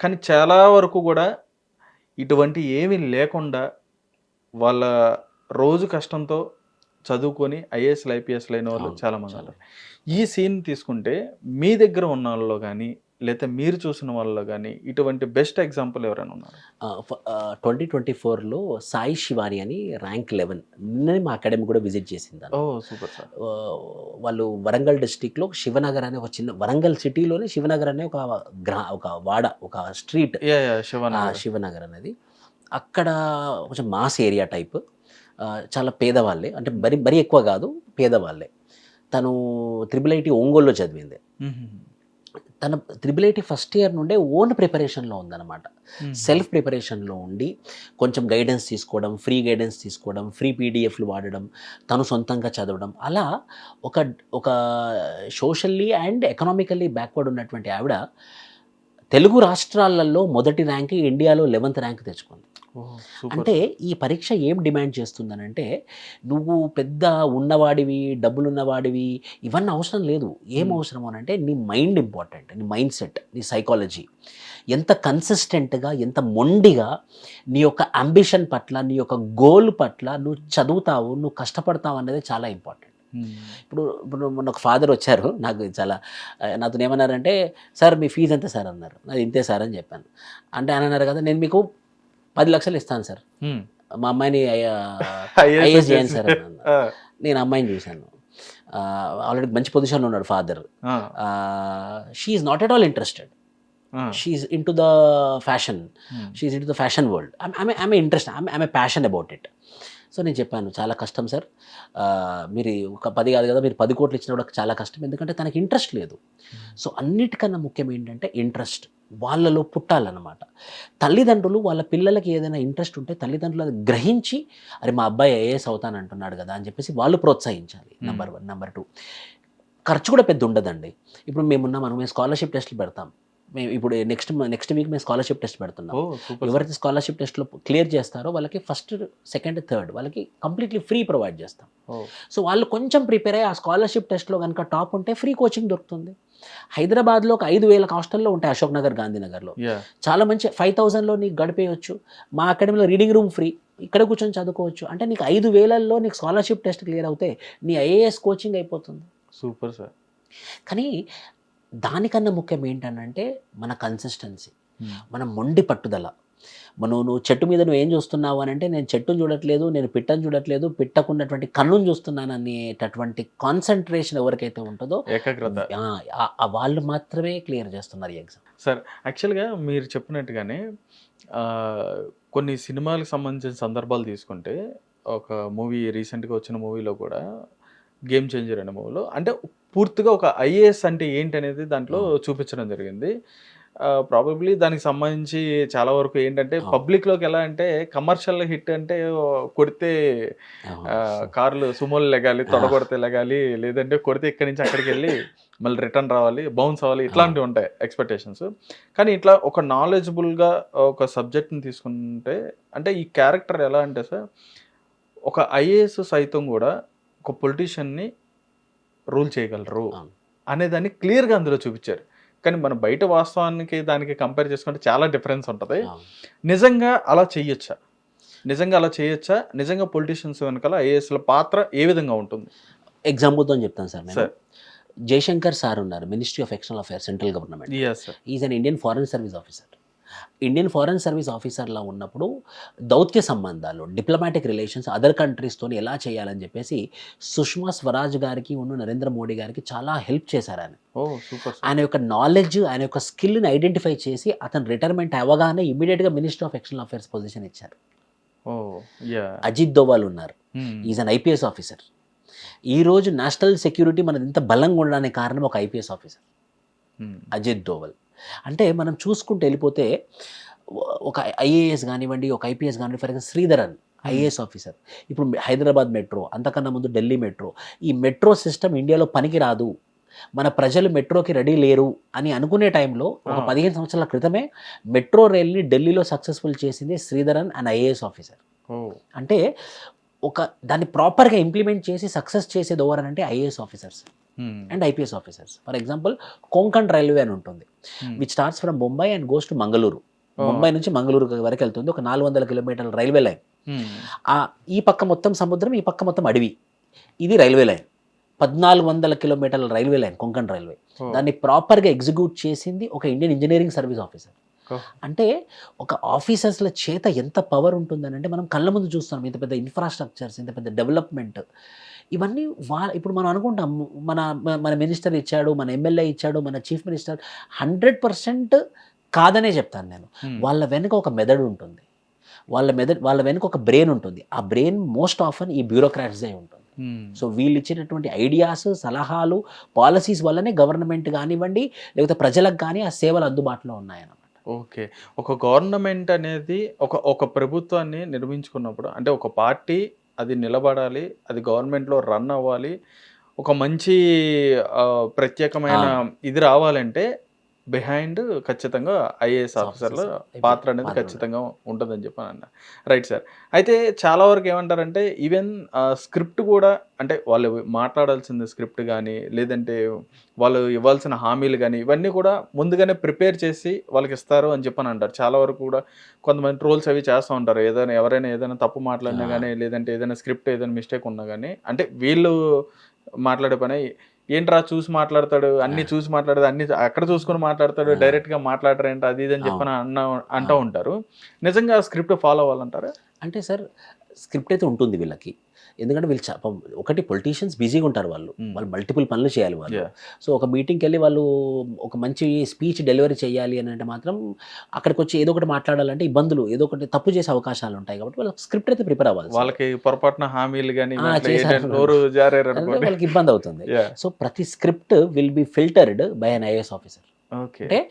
Speaker 1: కానీ చాలా వరకు కూడా ఇటువంటి ఏమీ లేకుండా వాళ్ళ రోజు కష్టంతో చదువుకొని ఐఏఎస్లు ఐపీఎస్లు అయిన వాళ్ళు చాలామంది ఉన్నారు. ఈ సీన్ తీసుకుంటే మీ దగ్గర ఉన్న వాళ్ళలో కానీ లేకపోతే మీరు చూసిన వాళ్ళలో కానీ ఇటువంటి బెస్ట్ ఎగ్జాంపుల్ ఎవరైనా ఉన్నారు?
Speaker 2: 2024లో సాయి శివాని అని ర్యాంక్ 11 నిన్ననే మా అకాడమీ కూడా విజిట్ చేసింది.
Speaker 1: Super sir.
Speaker 2: వాళ్ళు వరంగల్ డిస్టిక్లో శివనగర్ అనే ఒక చిన్న, వరంగల్ సిటీలోనే శివనగర్ అనే ఒక వాడ, ఒక స్ట్రీట్ శివనగర్ అనేది. అక్కడ కొంచెం మాస్ ఏరియా టైప్, చాలా పేదవాళ్ళే, అంటే మరీ ఎక్కువ కాదు, పేదవాళ్ళే. తను IIIT ఒంగోలులో చదివింది. తన IIIT ఫస్ట్ ఇయర్ నుండే ఓన్ ప్రిపరేషన్లో ఉందన్నమాట. సెల్ఫ్ ప్రిపరేషన్లో ఉండి కొంచెం గైడెన్స్ తీసుకోవడం, ఫ్రీ గైడెన్స్ తీసుకోవడం, ఫ్రీ పీడిఎఫ్లు వాడడం, తను సొంతంగా చదవడం, అలా ఒక సోషల్లీ అండ్ ఎకనామికల్లీ బ్యాక్వర్డ్ ఉన్నటువంటి ఆవిడ తెలుగు రాష్ట్రాలలో మొదటి ర్యాంక్, ఇండియాలో 11th ర్యాంక్ తెచ్చుకుంది.
Speaker 1: ఓహ్! సూపర్.
Speaker 2: అంటే ఈ పరీక్ష ఏం డిమాండ్ చేస్తుందనంటే, నువ్వు పెద్ద ఉన్నవాడివి, డబ్బులున్నవాడివి ఇవన్నీ అవసరం లేదు. ఏం అవసరం అనంటే నీ మైండ్ ఇంపార్టెంట్. నీ మైండ్ సెట్, నీ సైకాలజీ. ఎంత కన్సిస్టెంట్‌గా, ఎంత మొండిగా నీ యొక్క అంబిషన్ పట్ల, నీ యొక్క గోల్ పట్ల నువ్వు చదువుతావు, నువ్వు కష్టపడతావు అనేది చాలా ఇంపార్టెంట్. ఇప్పుడు మొన్న ఒక ఫాదర్ వచ్చారు నాకు చాలా నాతో ఏమన్నారంటే, "సార్ మీ ఫీజు ఎంత సార్?" అన్నారు. "నాది ఇంతే సార్" అని చెప్పాను. అంటే ఆయన అన్నారు కదా, "నేను మీకు 10 లక్షలు ఇస్తాను సార్. మా అమ్మాయిని ఐఏఎస్ చేయండి సార్" అని అన్నారు. నేను అమ్మాయిని చూశాను. ఆల్రెడీ మంచి పొజిషన్లో ఉన్నాడు father. She is not at all interested. She is into the fashion. She is into the fashion world. I'm interest, I'm passion about it. So నేను చెప్పాను, చాలా కష్టం సార్, మీరు ఒక 10 కాదు కదా, మీరు 10 కోట్లు ఇచ్చినా కూడా చాలా కష్టం, ఎందుకంటే తనకి ఇంట్రెస్ట్ లేదు. సో అన్నిటికన్నా ముఖ్యం ఏంటంటే ఇంట్రెస్ట్ వాళ్ళలో పుట్టాలన్నమాట. తల్లిదండ్రులు వాళ్ళ పిల్లలకి ఏదైనా ఇంట్రెస్ట్ ఉంటే తల్లిదండ్రులు అది గ్రహించి, అరే మా అబ్బాయి ఐఏఎస్ అవుతానంటున్నాడు కదా అని చెప్పేసి వాళ్ళు ప్రోత్సహించాలి. నెంబర్ 1. నెంబర్ 2, ఖర్చు కూడా పెద్ద ఉండదండి. ఇప్పుడు మేము స్కాలర్షిప్ టెస్ట్లు పెడతాం. మేము ఇప్పుడు నెక్స్ట్ వీక్ మేము స్కాలర్షిప్ టెస్ట్ పెడుతున్నాం. ఎవరైతే స్కాలర్షిప్ టెస్ట్లో క్లియర్ చేస్తారో వాళ్ళకి ఫస్ట్, సెకండ్, థర్డ్ వాళ్ళకి కంప్లీట్లీ ఫ్రీ ప్రొవైడ్ చేస్తాం. సో వాళ్ళు కొంచెం ప్రిపేర్ అయ్యి ఆ స్కాలర్షిప్ టెస్ట్లో కనుక టాప్ ఉంటే ఫ్రీ కోచింగ్ దొరుకుతుంది. హైదరాబాద్లో ఒక 5,000 హాస్టల్లో ఉంటాయి, అశోక్ నగర్, గాంధీనగర్లో. చాలా మంచి 5,000లో నీకు గడిపేయచ్చు. మా అకాడమీలో రీడింగ్ రూమ్ ఫ్రీ, ఇక్కడ కూర్చొని చదువుకోవచ్చు. అంటే నీకు 5,000లో నీకు స్కాలర్షిప్ టెస్ట్ క్లియర్ అవుతే నీ ఐఏఎస్ కోచింగ్ అయిపోతుంది.
Speaker 1: Super sir.
Speaker 2: కానీ దానికన్నా ముఖ్యం ఏంటనంటే మన కన్సిస్టెన్సీ, మన మొండి పట్టుదల. నువ్వు చెట్టు మీద నువ్వు ఏం చూస్తున్నావు అని అంటే, నేను చెట్టును చూడట్లేదు, నేను పిట్టను చూడట్లేదు, పిట్టకున్నటువంటి కన్నును చూస్తున్నాను అనేటటువంటి కాన్సన్ట్రేషన్ ఎవరికైతే ఉంటుందో,
Speaker 1: ఏకాగ్రత,
Speaker 2: వాళ్ళు మాత్రమే క్లియర్ చేస్తున్నారు ఈ ఎగ్జామ్.
Speaker 1: సార్ యాక్చువల్గా మీరు చెప్పినట్టుగానే కొన్ని సినిమాలకు సంబంధించిన సందర్భాలు తీసుకుంటే, ఒక మూవీ రీసెంట్గా వచ్చిన మూవీలో కూడా, గేమ్ చేంజర్ అనే మూవీలో, అంటే పూర్తిగా ఒక ఐఏఎస్ అంటే ఏంటి అనేది దాంట్లో చూపించడం జరిగింది. ప్రాబబ్లీ దానికి సంబంధించి చాలా వరకు ఏంటంటే పబ్లిక్లోకి ఎలా అంటే, కమర్షియల్ హిట్ అంటే కొడితే కార్లు సుమోలు లెగాలి, తొడగొడితే లెగాలి, లేదంటే కొడితే ఇక్కడి నుంచి అక్కడికి వెళ్ళి మళ్ళీ రిటర్న్ రావాలి, బౌన్స్ అవ్వాలి, ఇట్లాంటివి ఉంటాయి ఎక్స్పెక్టేషన్స్. కానీ ఇట్లా ఒక నాలెడ్జబుల్గా ఒక సబ్జెక్ట్ని తీసుకుంటే, అంటే ఈ క్యారెక్టర్ ఎలా అంటే సార్, ఒక ఐఏఎస్ సైతం కూడా ఒక పొలిటీషియన్ని రూల్ చేయగలరు అనేదాన్ని క్లియర్గా అందులో చూపించారు. కానీ మనం బయట వాస్తవానికి దానికి కంపేర్ చేసుకుంటే చాలా డిఫరెన్స్ ఉంటుంది. నిజంగా అలా చేయొచ్చా? నిజంగా పొలిటీషియన్స్ వెనకాల ఐఏఎస్ల పాత్ర ఏ విధంగా ఉంటుంది?
Speaker 2: ఎగ్జాంపుల్తో చెప్తాను సార్. నేను జయశంకర్ సార్ ఉన్నారు, ministry of external affairs, central government. Is an Indian foreign service officer. Indian foreign service ఆఫీసర్లా ఉన్నప్పుడు దౌత్య సంబంధాలు, డిప్లొమాటిక్ రిలేషన్స్ అదర్ కంట్రీస్తో ఎలా చేయాలని చెప్పేసి సుష్మా స్వరాజ్ గారికి నరేంద్ర మోడీ గారికి చాలా హెల్ప్ చేశారు ఆయన. ఆయన యొక్క నాలెడ్జ్, ఆయన యొక్క స్కిల్ని ఐడెంటిఫై చేసి అతను రిటైర్మెంట్ అవ్వగానే ఇమీడియట్గా minister of external affairs position ఇచ్చారు. అజిత్ దోవాల్ ఉన్నారు, ఈజ్ అన్ ఐపీఎస్ ఆఫీసర్. ఈరోజు నేషనల్ సెక్యూరిటీ మనది ఇంత బలంగా ఉండడానికి కారణం ఒక ఐపీఎస్ ఆఫీసర్, అజిత్ దోవల్. అంటే మనం చూసుకుంటూ వెళ్ళిపోతే ఒక ఐఏఎస్ కానివ్వండి, ఒక ఐపీఎస్ కానివ్వండి, for example Sridharan IAS officer. ఇప్పుడు హైదరాబాద్ మెట్రో, అంతకన్నా ముందు ఢిల్లీ మెట్రో. ఈ మెట్రో సిస్టమ్ ఇండియాలో పనికి రాదు, మన ప్రజలు మెట్రోకి రెడీ లేరు అని అనుకునే టైంలో ఒక 15 సంవత్సరాల క్రితమే మెట్రో రైల్ని ఢిల్లీలో సక్సెస్ఫుల్ చేసింది శ్రీధరన్ అండ్ ఐఏఎస్ ఆఫీసర్. అంటే దాన్ని ప్రాపర్గా ఇంప్లిమెంట్ చేసి సక్సెస్ చేసేది ఎవరు అంటే IAS officers and IPS officers. For example Konkan railway అని ఉంటుంది, which starts from Mumbai and goes to Mangaluru. Mumbai నుంచి మంగళూరు వరకు వెళ్తుంది, ఒక 400 కిలోమీటర్ల రైల్వే లైన్. ఈ పక్క మొత్తం సముద్రం, ఈ పక్క మొత్తం అడవి. ఇది రైల్వే లైన్, 1400 కిలోమీటర్ల రైల్వే లైన్, కొంకణ్ రైల్వే. దాన్ని ప్రాపర్గా ఎగ్జిక్యూట్ చేసింది ఒక ఇండియన్ ఇంజనీరింగ్ సర్వీస్ ఆఫీసర్. అంటే ఒక ఆఫీసర్స్ల చేత ఎంత పవర్ ఉంటుందని అంటే మనం కళ్ళ ముందు చూస్తాం, ఇంత పెద్ద ఇన్ఫ్రాస్ట్రక్చర్స్, ఇంత పెద్ద డెవలప్మెంట్. ఇవన్నీ ఇప్పుడు మనం అనుకుంటాం మన మినిస్టర్ ఇచ్చాడు, మన ఎమ్మెల్యే ఇచ్చాడు, మన చీఫ్ మినిస్టర్. 100% కాదనే చెప్తాను నేను. వాళ్ళ వెనుక ఒక మెదడు ఉంటుంది, వాళ్ళ వెనుక ఒక బ్రెయిన్ ఉంటుంది. ఆ బ్రెయిన్ మోస్ట్ ఆఫన్ ఈ బ్యూరోక్రాట్స్దే ఉంటుంది. సో వీళ్ళు ఇచ్చినటువంటి ఐడియాస్, సలహాలు, పాలసీస్ వల్లనే గవర్నమెంట్ కానివ్వండి, లేకపోతే ప్రజలకు కానీ ఆ సేవలు అందుబాటులో ఉన్నాయన్నమాట.
Speaker 1: ఓకే. ఒక గవర్నమెంట్ అనేది ఒక ప్రభుత్వాన్ని నిర్మించుకున్నప్పుడు, అంటే ఒక పార్టీ అది నిలబడాలి, అది గవర్నమెంట్లో రన్ అవ్వాలి, ఒక మంచి ప్రత్యేకమైన ఇది రావాలంటే బిహైండ్ ఖచ్చితంగా ఐఏఎస్ ఆఫీసర్ల పాత్ర అనేది ఖచ్చితంగా ఉంటుందని చెప్పి అన్న. Right sir. అయితే చాలా వరకు ఏమంటారంటే ఈవెన్ స్క్రిప్ట్ కూడా అంటే వాళ్ళు మాట్లాడాల్సిన స్క్రిప్ట్ కానీ లేదంటే వాళ్ళు ఇవ్వాల్సిన హామీలు కానీ ఇవన్నీ కూడా ముందుగానే ప్రిపేర్ చేసి వాళ్ళకి ఇస్తారు అని చెప్పని అంటారు. చాలా వరకు కూడా కొంతమంది ట్రోల్స్ అవి చేస్తూ ఉంటారు. ఎవరైనా ఏదైనా తప్పు మాట్లాడినా కానీ లేదంటే ఏదైనా స్క్రిప్ట్ ఏదైనా మిస్టేక్ ఉన్నా కానీ అంటే వీళ్ళు మాట్లాడే పని ఏంట్రా చూసి మాట్లాడతాడు, అన్ని చూసి మాట్లాడదు, అన్ని అక్కడ చూసుకొని మాట్లాడతాడు, డైరెక్ట్గా మాట్లాడరేంటి అది ఇది అని చెప్పని అంటూ ఉంటారు. నిజంగా స్క్రిప్ట్ ఫాలో అవ్వాలంటారా?
Speaker 2: అంటే సార్ స్క్రిప్ట్ అయితే ఉంటుంది వీళ్ళకి, ఎందుకంటే వీళ్ళు ఒకటి పొలిటీషియన్స్ బిజీగా ఉంటారు, వాళ్ళు మల్టిపుల్ పనులు చేయాలి వాళ్ళు. సో ఒక మీటింగ్కి వెళ్ళి వాళ్ళు ఒక మంచి స్పీచ్ డెలివరీ చేయాలి అని అంటే మాత్రం అక్కడికి వచ్చి ఏదో ఒకటి మాట్లాడాలంటే ఇబ్బందులు, ఏదో ఒకటి తప్పు చేసే అవకాశాలు ఉంటాయి. కాబట్టి వాళ్ళకి స్క్రిప్ట్ అయితే ప్రిపేర్ అవ్వాలి.
Speaker 1: వాళ్ళకి పొరపాటున హామీలు కానీ
Speaker 2: వాళ్ళకి ఇబ్బంది అవుతుంది. సో ప్రతి script will be filtered by an IAS officer. అంటే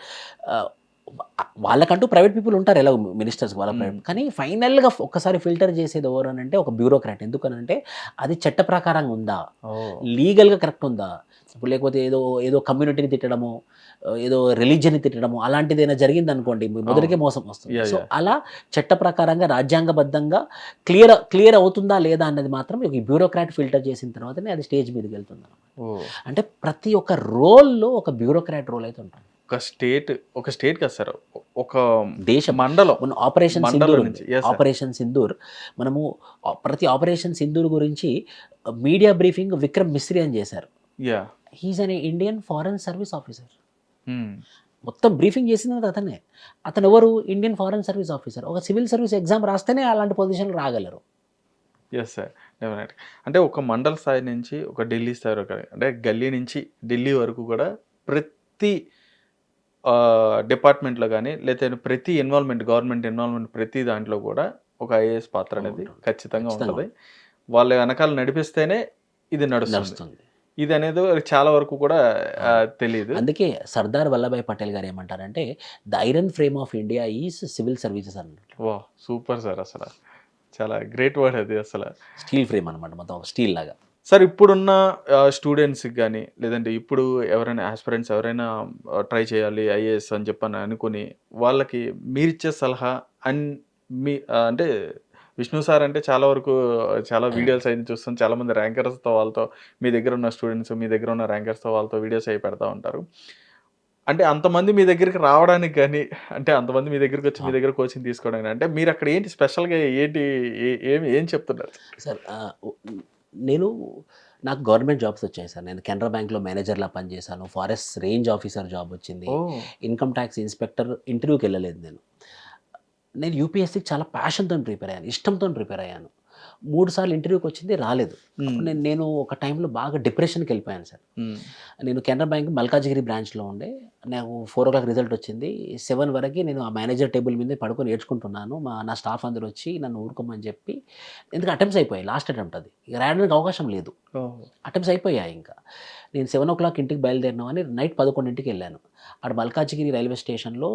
Speaker 2: వాళ్ళకంటూ ప్రైవేట్ పీపుల్ ఉంటారు, ఎలా మినిస్టర్స్ వాళ్ళ ప్రైవేట్, కానీ ఫైనల్గా ఒక్కసారి ఫిల్టర్ చేసేది ఎవరు అని అంటే ఒక బ్యూరోక్రాట్. ఎందుకనంటే అది చట్ట ప్రకారంగా ఉందా, లీగల్గా కరెక్ట్ ఉందా, ఇప్పుడు లేకపోతే ఏదో కమ్యూనిటీని తిట్టడము, ఏదో రిలీజియన్ని తిట్టడము అలాంటిది జరిగింది అనుకోండి, మొదటికే మోసం వస్తుంది. సో అలా చట్ట ప్రకారంగా రాజ్యాంగబద్ధంగా క్లియర్ అవుతుందా లేదా అన్నది మాత్రం ఈ బ్యూరోక్రాట్ ఫిల్టర్ చేసిన తర్వాతనే అది స్టేజ్ మీదకి వెళ్తుంది. అంటే ప్రతి ఒక్క రోల్లో ఒక బ్యూరోక్రాట్ రోల్ అయితే ఉంటుంది.
Speaker 1: ఒక స్టేట్ కదా సార్, ఒక
Speaker 2: దేశం,
Speaker 1: మండలం.
Speaker 2: ఆపరేషన్ సింధూర్ మనము ప్రతి ఆపరేషన్ సింధూర్ గురించి మీడియా బ్రీఫింగ్ విక్రమ్ మిస్రీ అని చేశారు. He's an Indian foreign service officer. మొత్తం బ్రీఫింగ్ చేసింది అతనే. అతను ఎవరు? Indian foreign service officer. ఒక సివిల్ సర్వీస్ ఎగ్జామ్ రాస్తేనే అలాంటి పొజిషన్లు రాగలరు.
Speaker 1: Yes sir, definite. అంటే ఒక మండల స్థాయి నుంచి ఒక ఢిల్లీ స్థాయి వరకు, అంటే గల్లీ నుంచి ఢిల్లీ వరకు కూడా ప్రతి డిపార్ట్మెంట్లో కానీ లేకపోతే ప్రతి గవర్నమెంట్ ఇన్వాల్వ్మెంట్ ప్రతి దాంట్లో కూడా ఒక ఐఏఎస్ పాత్ర అనేది ఖచ్చితంగా ఉంటుంది. వాళ్ళ వెనకాల నడిపిస్తేనే ఇది నడుస్తుంది. ఇది అనేది చాలా వరకు కూడా తెలియదు.
Speaker 2: అందుకే సర్దార్ వల్లభాయ్ పటేల్ గారు ఏమంటారంటే the iron frame of India is civil services అన్నట్టు.
Speaker 1: వా, సూపర్ సార్, అసలు చాలా గ్రేట్ వర్డ్ అది. అసలు
Speaker 2: స్టీల్ ఫ్రేమ్ అనమాట, మొత్తం స్టీల్ లాగా.
Speaker 1: సార్ ఇప్పుడున్న స్టూడెంట్స్కి కానీ లేదంటే ఇప్పుడు ఎవరైనా ఆస్పిరెంట్స్ ఎవరైనా ట్రై చేయాలి ఐఏఎస్ అని చెప్పని అనుకుని వాళ్ళకి మీరిచ్చే సలహా అంటే విష్ణు సార్ అంటే చాలా వరకు చాలా వీడియోస్ అయితే చూస్తాం, చాలామంది ర్యాంకర్స్తో వాళ్ళతో మీ దగ్గర ఉన్న స్టూడెంట్స్ మీ దగ్గర ఉన్న ర్యాంకర్స్తో వాళ్ళతో వీడియోస్ అవి పెడతా ఉంటారు. అంటే అంతమంది మీ దగ్గరికి రావడానికి కానీ అంటే అంతమంది మీ దగ్గరికి వచ్చి మీ దగ్గర కోచింగ్ తీసుకోవడానికి అంటే మీరు అక్కడ ఏంటి స్పెషల్గా ఏం చెప్తున్నారు
Speaker 2: సార్? నాకు గవర్నమెంట్ జాబ్స్ వచ్చాయి సార్. నేను కెనరా బ్యాంక్లో మేనేజర్లా పనిచేశాను, ఫారెస్ట్ రేంజ్ ఆఫీసర్ జాబ్ వచ్చింది, ఇన్కమ్ ట్యాక్స్ ఇన్స్పెక్టర్ ఇంటర్వ్యూకి వెళ్ళలేదు. నేను యూపీఎస్సీకి చాలా ప్యాషన్తో ప్రిపేర్ అయ్యాను, ఇష్టంతో ప్రిపేర్ అయ్యాను. 3 సార్లు ఇంటర్వ్యూకి వచ్చింది, రాలేదు. నేను ఒక టైంలో బాగా డిప్రెషన్కి వెళ్ళిపోయాను సార్. నేను కెనరా బ్యాంక్ మల్కాజ్గిరి బ్రాంచ్లో ఉండే, నాకు 4 o'clock రిజల్ట్ వచ్చింది. 7 వరకు నేను ఆ మేనేజర్ టేబుల్ మీద పడుకొని ఏడ్చుకుంటున్నాను. నా స్టాఫ్ అందరూ వచ్చి నన్ను ఊరుకోమని చెప్పి, ఎందుకంటే అటెంప్ట్స్ అయిపోయాయి, లాస్ట్ అటెంప్ట్ అది, ఇక రాయడానికి అవకాశం లేదు, అటెంప్ట్స్ అయిపోయాయి. ఇంకా నేను 7 o'clock ఇంటికి బయలుదేరినామని నైట్ 11 వెళ్ళాను. అక్కడ మల్కాజ్గిరి రైల్వే స్టేషన్లో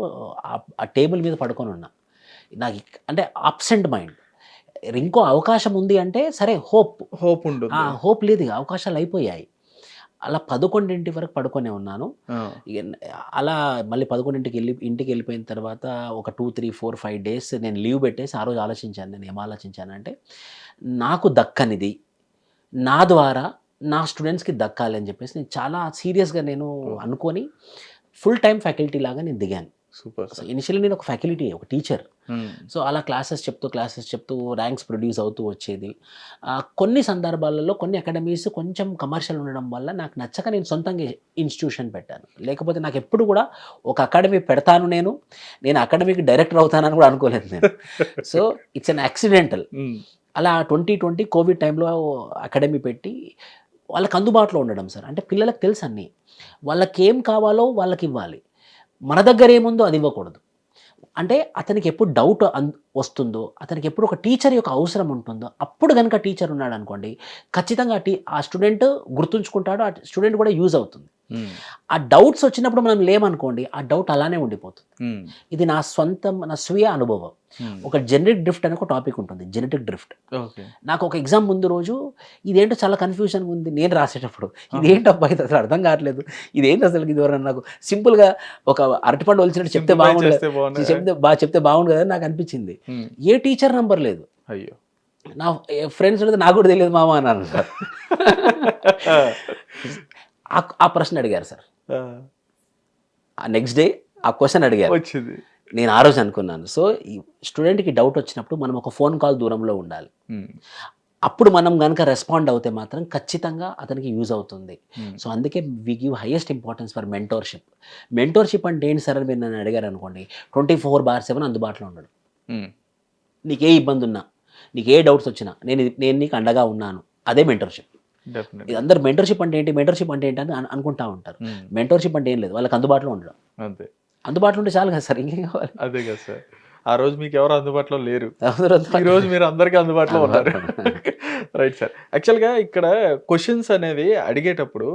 Speaker 2: ఆ టేబుల్ మీద పడుకొని ఉన్నా. నాకు అంటే అబ్సెంట్ మైండ్, ఇంకో అవకాశం ఉంది అంటే సరే హోప్ ఉంటుంది, హోప్ లేదు, అవకాశాలు అయిపోయాయి. అలా 11 వరకు పడుకొనే ఉన్నాను. అలా మళ్ళీ 11 ఇంటికి వెళ్ళిపోయిన తర్వాత ఒక 2, 3, 4, 5 days నేను లీవ్ పెట్టేసి ఆ రోజు ఆలోచించాను. నేను ఏం ఆలోచించానంటే నాకు దక్కనిది నా ద్వారా నా స్టూడెంట్స్కి దక్కాలి అని చెప్పేసి నేను చాలా సీరియస్గా నేను అనుకొని ఫుల్ టైం ఫ్యాకల్టీ లాగా నేను దిగాను.
Speaker 1: సూపర్.
Speaker 2: ఇనిషియల్లీ నేను ఒక ఫ్యాకల్టీ, ఒక టీచర్. సో అలా క్లాసెస్ చెప్తూ ర్యాంక్స్ ప్రొడ్యూస్ అవుతూ వచ్చేది. కొన్ని సందర్భాలలో కొన్ని అకాడమీస్ కొంచెం కమర్షియల్ ఉండడం వల్ల నాకు నచ్చక నేను సొంతంగా ఇన్స్టిట్యూషన్ పెట్టాను. లేకపోతే నాకు ఎప్పుడు కూడా ఒక అకాడమీ పెడతాను, నేను అకాడమీకి డైరెక్టర్ అవుతానని కూడా అనుకోలేదు నేను. So it's an accidental. అలా 2020 కోవిడ్ టైంలో అకాడమీ పెట్టి వాళ్ళకి అందుబాటులో ఉండడం సార్. అంటే పిల్లలకు తెలుసు అన్నీ, వాళ్ళకి ఏం కావాలో వాళ్ళకి ఇవ్వాలి, మన దగ్గర ఏముందో అది ఇవ్వకూడదు. అంటే అతనికి ఎప్పుడు డౌట్ వస్తుందో, అతనికి ఎప్పుడు ఒక టీచర్ యొక్క అవసరం ఉంటుందో, అప్పుడు కనుక టీచర్ ఉన్నాడు అనుకోండి, ఖచ్చితంగా ఆ స్టూడెంట్ గుర్తుంచుకుంటాడు, ఆ స్టూడెంట్ కూడా యూజ్ అవుతుంది. ఆ డౌట్స్ వచ్చినప్పుడు మనం లేమనుకోండి, ఆ డౌట్ అలానే ఉండిపోతుంది. ఇది నా స్వీయ అనుభవం. ఒక జెనెటిక్ డ్రిఫ్ట్ అని ఒక టాపిక్ ఉంటుంది, జెనెటిక్ డ్రిఫ్ట్. నాకు ఒక ఎగ్జామ్ ముందు రోజు ఇదేంటో చాలా కన్ఫ్యూజన్ ఉంది నేను రాసేటప్పుడు, ఇదేంటో ఇది అసలు అర్థం కావట్లేదు, ఇదేంటి అసలు, ఇది ఎవరన్నా నాకు సింపుల్గా ఒక అరటిపండు వచ్చినట్టు చెప్తే బాగుండు, చెప్తే బాగుండు కదా నాకు అనిపించింది. ఏ టీచర్ నంబర్ లేదు.
Speaker 1: అయ్యో,
Speaker 2: నా ఫ్రెండ్స్ అడిగితే నాకు కూడా తెలియదు మామ అన్నారు సార్. ఆ ప్రశ్న అడిగారు సార్, నెక్స్ట్ డే ఆ క్వశ్చన్ అడిగారు,
Speaker 1: వచ్చింది.
Speaker 2: నేను ఆ రోజు అనుకున్నాను. సో ఈ స్టూడెంట్కి డౌట్ వచ్చినప్పుడు మనం ఒక ఫోన్ కాల్ దూరంలో ఉండాలి. అప్పుడు మనం కనుక రెస్పాండ్ అవుతే మాత్రం ఖచ్చితంగా అతనికి యూజ్ అవుతుంది. సో అందుకే we give highest importance for mentorship. Mentorship అంటే ఏంటి సార్ అని మీరు నన్ను అడిగారు అనుకోండి, 24/7 అందుబాటులో ఉండడు. నీకు ఏ ఇబ్బంది ఉన్నా, నీకు ఏ డౌట్స్ వచ్చినా నేను నీకు అండగా ఉన్నాను, అదే మెంటోర్షిప్. అందరు మెంటర్షిప్ అంటే ఏంటి అని అనుకుంటా ఉంటారు. మెంటర్షిప్ అంటే ఏం లేదు, వాళ్ళకి అందుబాటులో ఉండడం. అంతే, అందుబాటులో ఉంటే చాలు కదా సార్, ఇంకేం కావాలి.
Speaker 1: అదే కదా సార్, ఆ రోజు మీకు ఎవరు అందుబాటులో లేరు, ఈ రోజు మీరు అందరికీ అందుబాటులో ఉన్నారు. Right sir. యాక్చువల్గా ఇక్కడ క్వశ్చన్స్ అనేది అడిగేటప్పుడు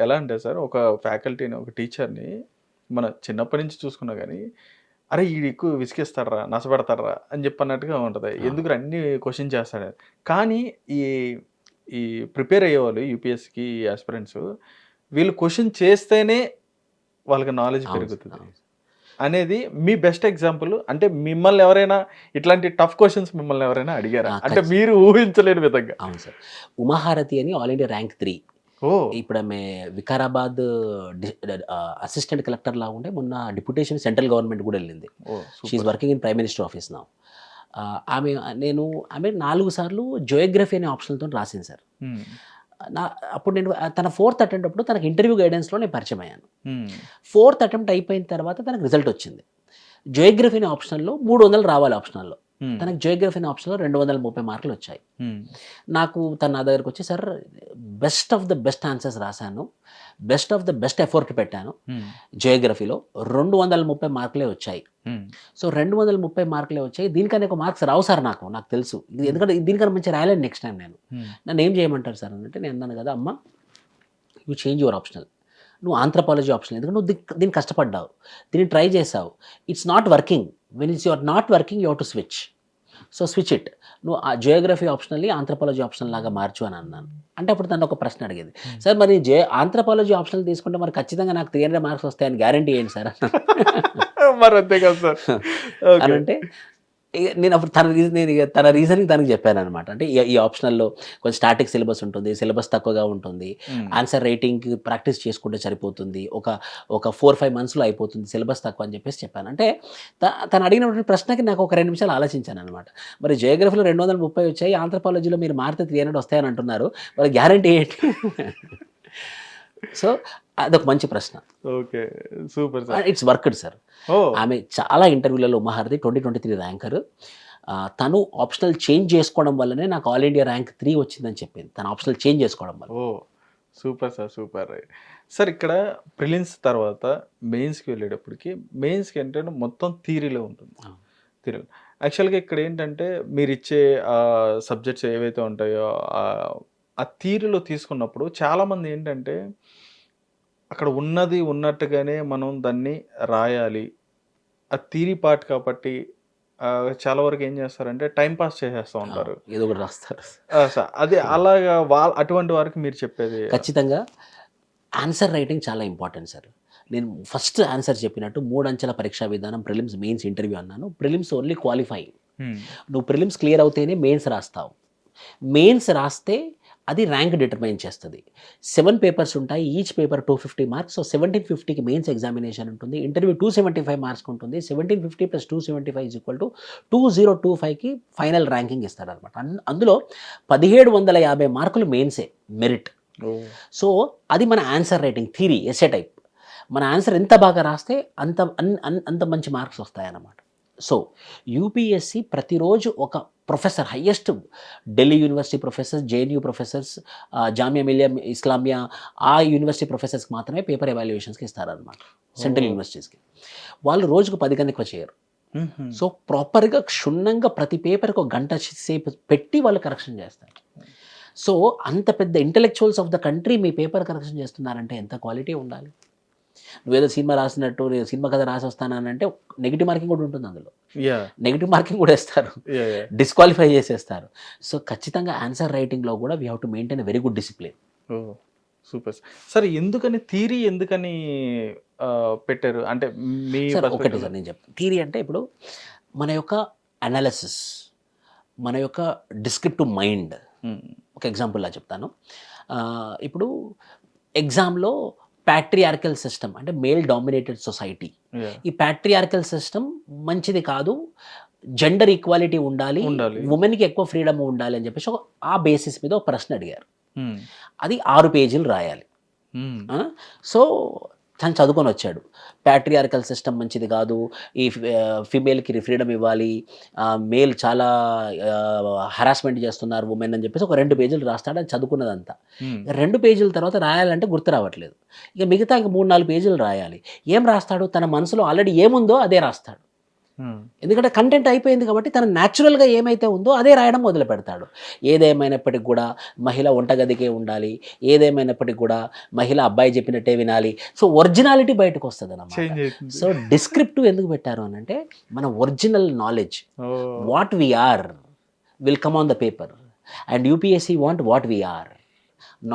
Speaker 1: ఎలా అంటే సార్, ఒక ఫ్యాకల్టీని, ఒక టీచర్ని మన చిన్నప్పటి నుంచి చూసుకున్నా కానీ, అరే వీడు ఎక్కువ విసిగిస్తాడరా, నష్టపెడతాడరా అని చెప్పన్నట్టుగా ఉంటుంది. ఎందుకు అన్ని క్వశ్చన్ చేస్తాడు. కానీ ఈ ప్రిపేర్ అయ్యేవాళ్ళు యూపీఎస్కి ఆస్పిరెంట్స్, వీళ్ళు క్వశ్చన్ చేస్తేనే వాళ్ళకి నాలెడ్జ్ పెరుగుతుంది అనేది మీ బెస్ట్ ఎగ్జాంపుల్. అంటే మిమ్మల్ని ఎవరైనా ఇట్లాంటి టఫ్ క్వశ్చన్స్ మిమ్మల్ని ఎవరైనా అడిగారా, అంటే మీరు ఊహించలేని విధంగా?
Speaker 2: అవును సార్. ఉమాహారతి అని ఆల్ ఇండియా ర్యాంక్ 3. ఇప్పుడు ఆమె వికారాబాద్ అసిస్టెంట్ కలెక్టర్ లాగా ఉంటే మొన్న డిప్యూటేషన్ సెంట్రల్ గవర్నమెంట్ కూడా వెళ్ళింది. She is working in prime minister office now. ఆమె 4 సార్లు జియోగ్రఫీ అనే ఆప్షన్తో రాసింది సార్. అప్పుడు నేను తన 4th అటెంప్ట్ అప్పుడు తనకు ఇంటర్వ్యూ గైడెన్స్లో నేను పరిచయం అయ్యాను. 4th అటెంప్ట్ అయిపోయిన తర్వాత తనకు రిజల్ట్ వచ్చింది. జియోగ్రఫీ అనే ఆప్షన్లో 300 రావాలి ఆప్షన్లో, తనకు జియోగ్రఫీ అనే ఆప్షన్లో 230 మార్కులు వచ్చాయి. నాకు తన నా దగ్గరకు వచ్చి, sir best of the best answers రాశాను, best of the best effort పెట్టాను, జియోగ్రఫీలో 230 మార్కులే వచ్చాయి. సో 230 మార్కులే వచ్చాయి, దీనికన్నా ఒక మార్క్స్ రావు సార్ నాకు తెలుసు, ఎందుకంటే దీనికన్నా మంచి రాయలేను నెక్స్ట్ టైం నేను. నన్ను ఏం చేయమంటారు సార్ అంటే, నేను అన్నాను కదా, అమ్మ యూ చేంజ్ యువర్ ఆప్షనల్, నువ్వు ఆంథ్రపాలజీ ఆప్షనల్, ఎందుకంటే నువ్వు దీన్ని కష్టపడ్డావు, దీన్ని ట్రై చేసావు, it's not working, when it's your not working you have to switch, so switch it, నువ్వు ఆ జియోగ్రఫీ ఆప్షనల్ని ఆంథ్రపాలజీ ఆప్షన్ లాగా మార్చు అని అన్నాను. అంటే అప్పుడు తను ఒక ప్రశ్న అడిగేది, సార్ మరి ఆంథ్రపాలజీ ఆప్షనల్ తీసుకుంటే మరి ఖచ్చితంగా నాకు 300 మార్క్స్ వస్తాయని గ్యారంటీ ఏంటి సార్
Speaker 1: మరి అంతే కదా సార్
Speaker 2: అని అంటే, నేను అప్పుడు తన రీజనింగ్ తనకి చెప్పాను అనమాట. అంటే ఈ ఆప్షనల్లో కొంచెం స్టాటిక్ సిలబస్ ఉంటుంది, సిలబస్ తక్కువగా ఉంటుంది, ఆన్సర్ రైటింగ్కి ప్రాక్టీస్ చేసుకుంటే సరిపోతుంది, ఒక 4-5 monthsలో అయిపోతుంది, సిలబస్ తక్కువ అని చెప్పాను. అంటే తను అడిగినటువంటి ప్రశ్నకి నాకు ఒక 2 నిమిషాలు ఆలోచించాను అనమాట. మరి జియోగ్రఫీలో 230 వచ్చాయి, ఆంథ్రపాలజీలో మీరు మారితే 300 వస్తాయని అంటున్నారు, మరి గ్యారంటీ ఏంటి? సో అదొక మంచి ప్రశ్న.
Speaker 1: Okay, super sir.
Speaker 2: It's worked sir. ఆమె చాలా ఇంటర్వ్యూలలో ఉమాహారతి 2023 ర్యాంకర్. తను ఆప్షనల్ చేంజ్ చేసుకోవడం వల్లనే నాకు ఆల్ ఇండియా ర్యాంక్ 3 వచ్చిందని చెప్పింది, తను ఆప్షనల్ చేంజ్ చేసుకోవడం వల్ల.
Speaker 1: Super sir, super. సార్ ఇక్కడ ప్రిలిమ్స్ తర్వాత మెయిన్స్కి వెళ్ళేటప్పటికి, మెయిన్స్కి ఏంటంటే మొత్తం థియరీలో ఉంటుంది. థియరీలో యాక్చువల్గా ఇక్కడ ఏంటంటే మీరు ఇచ్చే సబ్జెక్ట్స్ ఏవైతే ఉంటాయో ఆ థియరీలో తీసుకున్నప్పుడు చాలామంది ఏంటంటే అక్కడ ఉన్నది ఉన్నట్టుగానే మనం దాన్ని రాయాలి, ఆ థియరీ పార్ట్ కాబట్టి చాలా వరకు ఏం చేస్తారంటే టైం పాస్ చేసేస్తూ ఉంటారు,
Speaker 2: ఏదో ఒకటి రాస్తారు.
Speaker 1: అదే అలాగా అటువంటి వారికి మీరు చెప్పేది?
Speaker 2: ఖచ్చితంగా ఆన్సర్ రైటింగ్ చాలా ఇంపార్టెంట్ సార్. నేను ఫస్ట్ ఆన్సర్ చెప్పినట్టు 3 అంచెల పరీక్షా విధానం, ప్రిలిమ్స్, మెయిన్స్, ఇంటర్వ్యూ అన్నాను. ప్రిలిమ్స్ ఓన్లీ క్వాలిఫైయింగ్, నువ్వు ప్రిలిమ్స్ క్లియర్ అవుతేనే మెయిన్స్ రాస్తావు. మెయిన్స్ రాస్తే అది ర్యాంక్ డిటర్మైన్ చేస్తుంది. 7 పేపర్స్ ఉంటాయి, ఈచ్ పేపర్ 250 మార్క్స్. సో 1750కి మెయిన్స్ ఎగ్జామినేషన్ ఉంటుంది, ఇంటర్వ్యూ 275 మార్క్స్ ఉంటుంది. 1750 + 275 = 2025కి ఫైనల్ ర్యాంకింగ్ ఇస్తారనమాట. అందులో 1750 మార్కులు మెయిన్సే మెరిట్. సో అది మన answer writing theory, SA type. మన ఆన్సర్ ఎంత బాగా రాస్తే అంత మంచి మార్క్స్ వస్తాయన్నమాట. సో యూపీఎస్సి ప్రతిరోజు ఒక professor, highest Delhi university professors, JNU professors, Jamia Millia Islamia, ఆ యూనివర్సిటీ ప్రొఫెసర్స్కి మాత్రమే పేపర్ ఎవాల్యుయేషన్స్కి ఇస్తారనమాట, సెంట్రల్ యూనివర్సిటీస్కి. వాళ్ళు రోజుకు 10 కన్నా ఎక్కువ చేయరు. సో ప్రాపర్గా క్షుణ్ణంగా ప్రతి పేపర్కి ఒక గంట సేపు పెట్టి వాళ్ళు కరెక్షన్ చేస్తారు. సో అంత పెద్ద intellectuals of the country me paper correction చేస్తున్నారంటే ఎంత క్వాలిటీ ఉండాలి. నువ్వేదో సినిమా రాసినట్టు నేను సినిమా కథ రాసి వస్తానంటే నెగిటివ్ మార్కింగ్ కూడా ఉంటుంది, అందులో నెగిటివ్ మార్కింగ్ కూడా వేస్తారు, డిస్క్వాలిఫై చేసేస్తారు. సో ఖచ్చితంగా ఆన్సర్ రైటింగ్లో కూడా we have to maintain very good discipline.
Speaker 1: Super sir. ఎందుకని థియరీ ఎందుకని పెట్టారు అంటే మీ
Speaker 2: సార్? ఒకటి సార్ నేను చెప్తాను. థియరీ అంటే ఇప్పుడు మన యొక్క అనాలిసిస్, మన యొక్క డిస్క్రిప్టివ్ మైండ్. ఒక ఎగ్జాంపుల్లా చెప్తాను. ఇప్పుడు ఎగ్జామ్లో ప్యాట్రియార్కల్ సిస్టమ్ అంటే మేల్ డామినేటెడ్ సొసైటీ, ఈ ప్యాట్రియార్కల్ సిస్టమ్ మంచిది కాదు, జెండర్ ఈక్వాలిటీ ఉండాలి, ఉమెన్కి ఎక్కువ ఫ్రీడమ్ ఉండాలి అని చెప్పేసి ఆ బేసిస్ మీద ఒక ప్రశ్న అడిగారు. అది 6 పేజీలు రాయాలి. సో తను చదువుకొని వచ్చాడు, ప్యాట్రియార్కల్ సిస్టమ్ మంచిది కాదు, ఈ ఫీమేల్కి ఫ్రీడమ్ ఇవ్వాలి, మేల్ చాలా హరాస్మెంట్ చేస్తున్నారు ఉమెన్ అని చెప్పేసి ఒక 2 పేజీలు రాస్తాడు. అది చదువుకున్నదంతా 2 పేజీల తర్వాత రాయాలంటే గుర్తు రావట్లేదు. ఇక మిగతా 3-4 పేజీలు రాయాలి. ఏం రాస్తాడు? తన మనసులో ఆల్రెడీ ఏముందో అదే రాస్తాడు. ఎందుకంటే కంటెంట్ అయిపోయింది కాబట్టి తన న్యాచురల్గా ఏమైతే ఉందో అదే రాయడం మొదలు పెడతాడు. ఏదేమైనప్పటికి కూడా మహిళ వంటగదికే ఉండాలి, ఏదేమైనప్పటికి కూడా మహిళ అబ్బాయి చెప్పినట్టే వినాలి. సో ఒరిజినాలిటీ బయటకు వస్తుంది అన్నమాట. సో డిస్క్రిప్టివ్ ఎందుకు పెట్టారు అని అంటే మన original knowledge, what we are will come on the paper. And UPSC want what we are,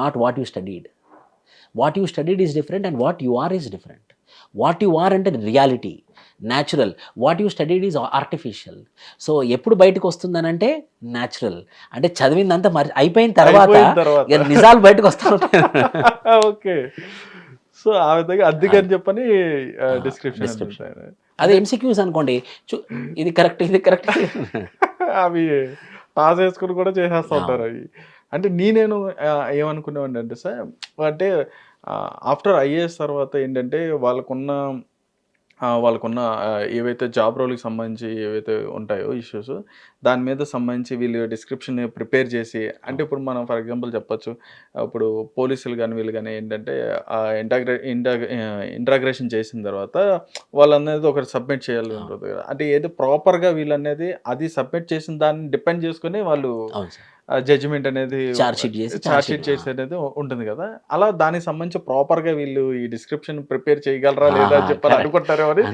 Speaker 2: not what you studied. What you studied is different and what you are is different. What you are అంటే reality, natural. What you studied is artificial. So ఎప్పుడు బయటకు వస్తుందనంటే natural, అంటే చదివిందంతా అయిపోయిన తర్వాత నిజాలు బయటకు వస్తూ ఉంటాయి.
Speaker 1: ఓకే. సో ఆ విధంగా అందుకని చెప్పని డిస్క్రిప్షన్.
Speaker 2: అదే ఎంసీక్యూస్ అనుకోండి, ఇది కరెక్ట్, ఇది కరెక్ట్,
Speaker 1: అవి పాస్ చేసుకుని కూడా చేసేస్తూ ఉంటారు అవి. అంటే నేను ఏమనుకునేవాడిని అంటే సార్, అంటే ఆఫ్టర్ ఐఏఎస్ తర్వాత ఏంటంటే వాళ్ళకున్న ఏవైతే జాబ్ రోల్కి సంబంధించి ఏవైతే ఉంటాయో ఇష్యూస్, దాని మీద సంబంధించి వీళ్ళు డిస్క్రిప్షన్ ప్రిపేర్ చేసి, అంటే ఇప్పుడు మనం ఫర్ ఎగ్జాంపుల్ చెప్పొచ్చు, ఇప్పుడు పోలీసులు కానీ వీళ్ళు కానీ ఏంటంటే ఇంట్రాగ్రేషన్ చేసిన తర్వాత వాళ్ళు అనేది ఒకటి సబ్మిట్ చేయాలి ఉంటుంది కదా. అంటే ఏదో ప్రాపర్గా వీళ్ళు అనేది అది సబ్మిట్ చేసిన దాన్ని డిపెండ్ చేసుకుని వాళ్ళు జడ్జిమెంట్ అనేది ఛార్జ్ షీట్ చేసి అనేది ఉంటుంది కదా. అలా దానికి సంబంధించి ప్రాపర్గా వీళ్ళు ఈ డిస్క్రిప్షన్ ప్రిపేర్ చేయగలరా లేదా అని చెప్పాలి అనుకుంటారు అని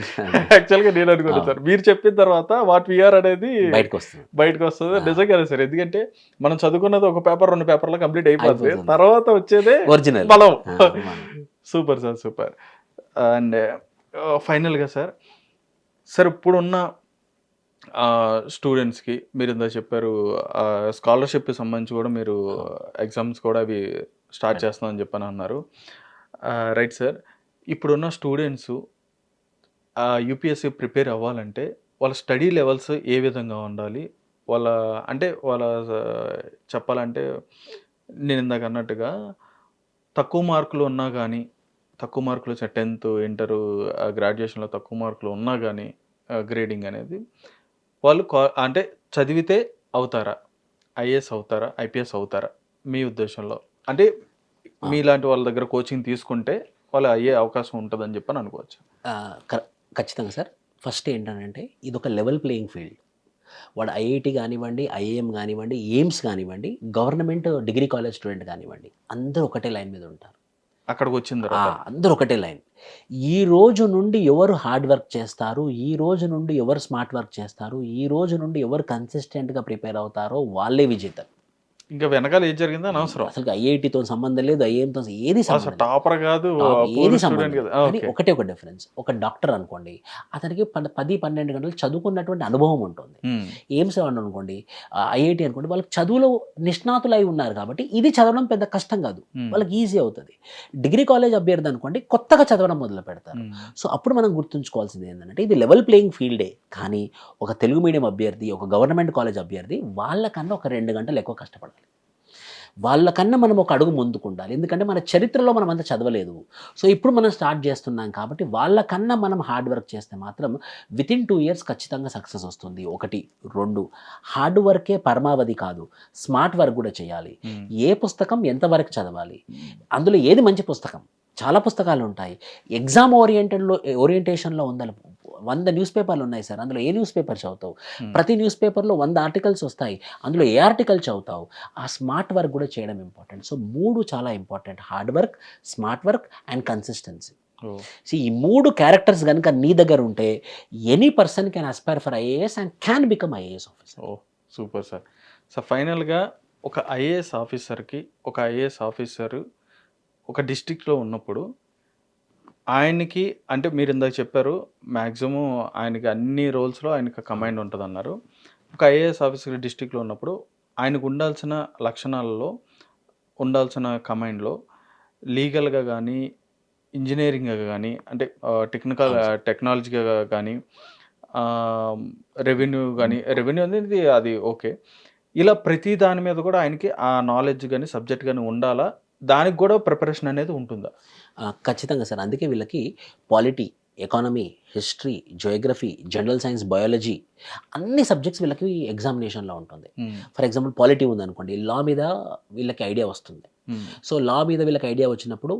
Speaker 1: యాక్చువల్గా నేను అనుకుంటాను సార్. మీరు చెప్పిన తర్వాత వాట్ వీఆర్ అనేది బయటకు వస్తుంది. నిజంగానే సార్, ఎందుకంటే మనం చదువుకున్నది ఒక పేపర్ 2 పేపర్లో కంప్లీట్ అయిపోతుంది, తర్వాత వచ్చేదే బలం. Super sir, super. అండ్ ఫైనల్గా సార్ ఇప్పుడున్న స్టూడెంట్స్కి మీరు ఇందా చెప్పారు స్కాలర్షిప్కి సంబంధించి కూడా మీరు ఎగ్జామ్స్ కూడా అవి స్టార్ట్ చేస్తామని చెప్పని అన్నారు. Right sir. ఇప్పుడున్న స్టూడెంట్స్ యూపీఎస్సీ ప్రిపేర్ అవ్వాలంటే వాళ్ళ స్టడీ లెవెల్స్ ఏ విధంగా ఉండాలి? వాళ్ళ చెప్పాలంటే నేను ఇందాక అన్నట్టుగా తక్కువ మార్కులు ఉన్నా కానీ, తక్కువ మార్కులు 10th ఇంటర్ గ్రాడ్యుయేషన్లో తక్కువ మార్కులు ఉన్నా కానీ గ్రేడింగ్ అనేది వాళ్ళు అంటే చదివితే అవుతారా? ఐఏఎస్ అవుతారా? ఐపీఎస్ అవుతారా మీ ఉద్దేశంలో? అంటే మీలాంటి వాళ్ళ దగ్గర కోచింగ్ తీసుకుంటే వాళ్ళు అయ్యే అవకాశం ఉంటుందని చెప్పని అనుకోవచ్చు.
Speaker 2: ఖచ్చితంగా సార్. ఫస్ట్ ఏంటంటే ఇది ఒక లెవెల్ ప్లేయింగ్ ఫీల్డ్. వాడు ఐఐటి కానివ్వండి, ఐఏఎం కానివ్వండి, ఎయిమ్స్ కానివ్వండి, గవర్నమెంట్ డిగ్రీ కాలేజ్ స్టూడెంట్ కానివ్వండి, అందరూ ఒకటే లైన్ మీద ఉంటారు.
Speaker 1: అక్కడికి వచ్చిన తర్వాత
Speaker 2: అందరూ ఒకటే లైన్. ఈ రోజు నుండి ఎవరు హార్డ్ వర్క్ చేస్తారు, ఈ రోజు నుండి ఎవరు స్మార్ట్ వర్క్ చేస్తారు, ఈ రోజు నుండి ఎవరు కన్సిస్టెంట్గా ప్రిపేర్ అవుతారో వాళ్ళే విజేతలు.
Speaker 1: ఇంకా వెనకాల ఏం జరిగిందో అనవసరం.
Speaker 2: అసలు ఐఐటితో సంబంధం లేదు, ఐఏఎంతో ఏది
Speaker 1: టాపర్ కాదు,
Speaker 2: ఏది సంబంధం. ఒకటే ఒక డిఫరెన్స్. ఒక డాక్టర్ అనుకోండి, అతనికి 10-12 గంటలు చదువుకున్నటువంటి అనుభవం ఉంటుంది. ఎయిమ్స్ అనుకోండి, ఐఐటి అనుకోండి, వాళ్ళకి చదువులో నిష్ణాతులై ఉన్నారు కాబట్టి ఇది చదవడం పెద్ద కష్టం కాదు, వాళ్ళకి ఈజీ అవుతుంది. డిగ్రీ కాలేజ్ అభ్యర్థి అనుకోండి, కొత్తగా చదవడం మొదలు పెడతారు. సో అప్పుడు మనం గుర్తుంచుకోవాల్సింది ఏంటంటే ఇది లెవెల్ ప్లేయింగ్ ఫీల్డే. కానీ ఒక తెలుగు మీడియం అభ్యర్థి, ఒక గవర్నమెంట్ కాలేజ్ అభ్యర్థి వాళ్ళకన్నా ఒక 2 గంటలు ఎక్కువ కష్టపడాలి. వాళ్ళకన్నా మనం ఒక అడుగు ముందుకు ఉండాలి. ఎందుకంటే మన చరిత్రలో మనం అంతా చదవలేదు. సో ఇప్పుడు మనం స్టార్ట్ చేస్తున్నాం కాబట్టి వాళ్ళకన్నా మనం హార్డ్ వర్క్ చేస్తే మాత్రం వితిన్ 2 years ఖచ్చితంగా సక్సెస్ వస్తుంది. 1, 2 హార్డ్ వర్కే పరమావధి కాదు, స్మార్ట్ వర్క్ కూడా చేయాలి. ఏ పుస్తకం ఎంతవరకు చదవాలి, అందులో ఏది మంచి పుస్తకం, చాలా పుస్తకాలు ఉంటాయి. ఎగ్జామ్ ఓరియంటేషన్లో ఉండాలి. 100 న్యూస్ పేపర్లు ఉన్నాయి సార్. అందులో ఏ న్యూస్ పేపర్ చదువుతావు? ప్రతి న్యూస్ పేపర్లో 100 ఆర్టికల్స్ వస్తాయి. అందులో ఏ ఆర్టికల్ చదువుతావు? ఆ స్మార్ట్ వర్క్ కూడా చేయడం ఇంపార్టెంట్. సో 3 చాలా important. Hard work, smart work and consistency. So ఈ 3 క్యారెక్టర్స్ కనుక నీ దగ్గర ఉంటే any person can aspire for IAS and can become IAS officer.
Speaker 1: Oh super sir. So ఫైనల్గా ఒక ఐఏఎస్ ఆఫీసర్కి, ఒక ఐఏఎస్ ఆఫీసరు ఒక డిస్ట్రిక్ట్లో ఉన్నప్పుడు ఆయనకి, అంటే మీరు ఇందాక చెప్పారు మ్యాక్సిమం ఆయనకి అన్ని రోల్స్లో ఆయనకి కమాండ్ ఉంటుంది అన్నారు. ఒక ఐఏఎస్ ఆఫీసర్ డిస్ట్రిక్ట్లో ఉన్నప్పుడు ఆయనకు ఉండాల్సిన లక్షణాలలో, ఉండాల్సిన కమాండ్లో లీగల్గా కానీ, ఇంజనీరింగ్గా కానీ, అంటే టెక్నాలజీగా కానీ, రెవెన్యూ కానీ, రెవెన్యూ అనేది అది ఓకే, ఇలా ప్రతి దాని మీద కూడా ఆయనకి ఆ నాలెడ్జ్ కానీ, సబ్జెక్ట్ కానీ ఉండాలా? దానికి కూడా ప్రిపరేషన్ అనేది ఉంటుందా?
Speaker 2: ఖచ్చితంగా సార్. అందుకే వీళ్ళకి polity, economy, history, Geography, general science, biology అన్ని సబ్జెక్ట్స్ వీళ్ళకి ఎగ్జామినేషన్లో ఉంటుంది. ఫర్ ఎగ్జాంపుల్ పాలిటీ ఉందనుకోండి, లా మీద వీళ్ళకి ఐడియా వస్తుంది. సో లా మీద వీళ్ళకి ఐడియా వచ్చినప్పుడు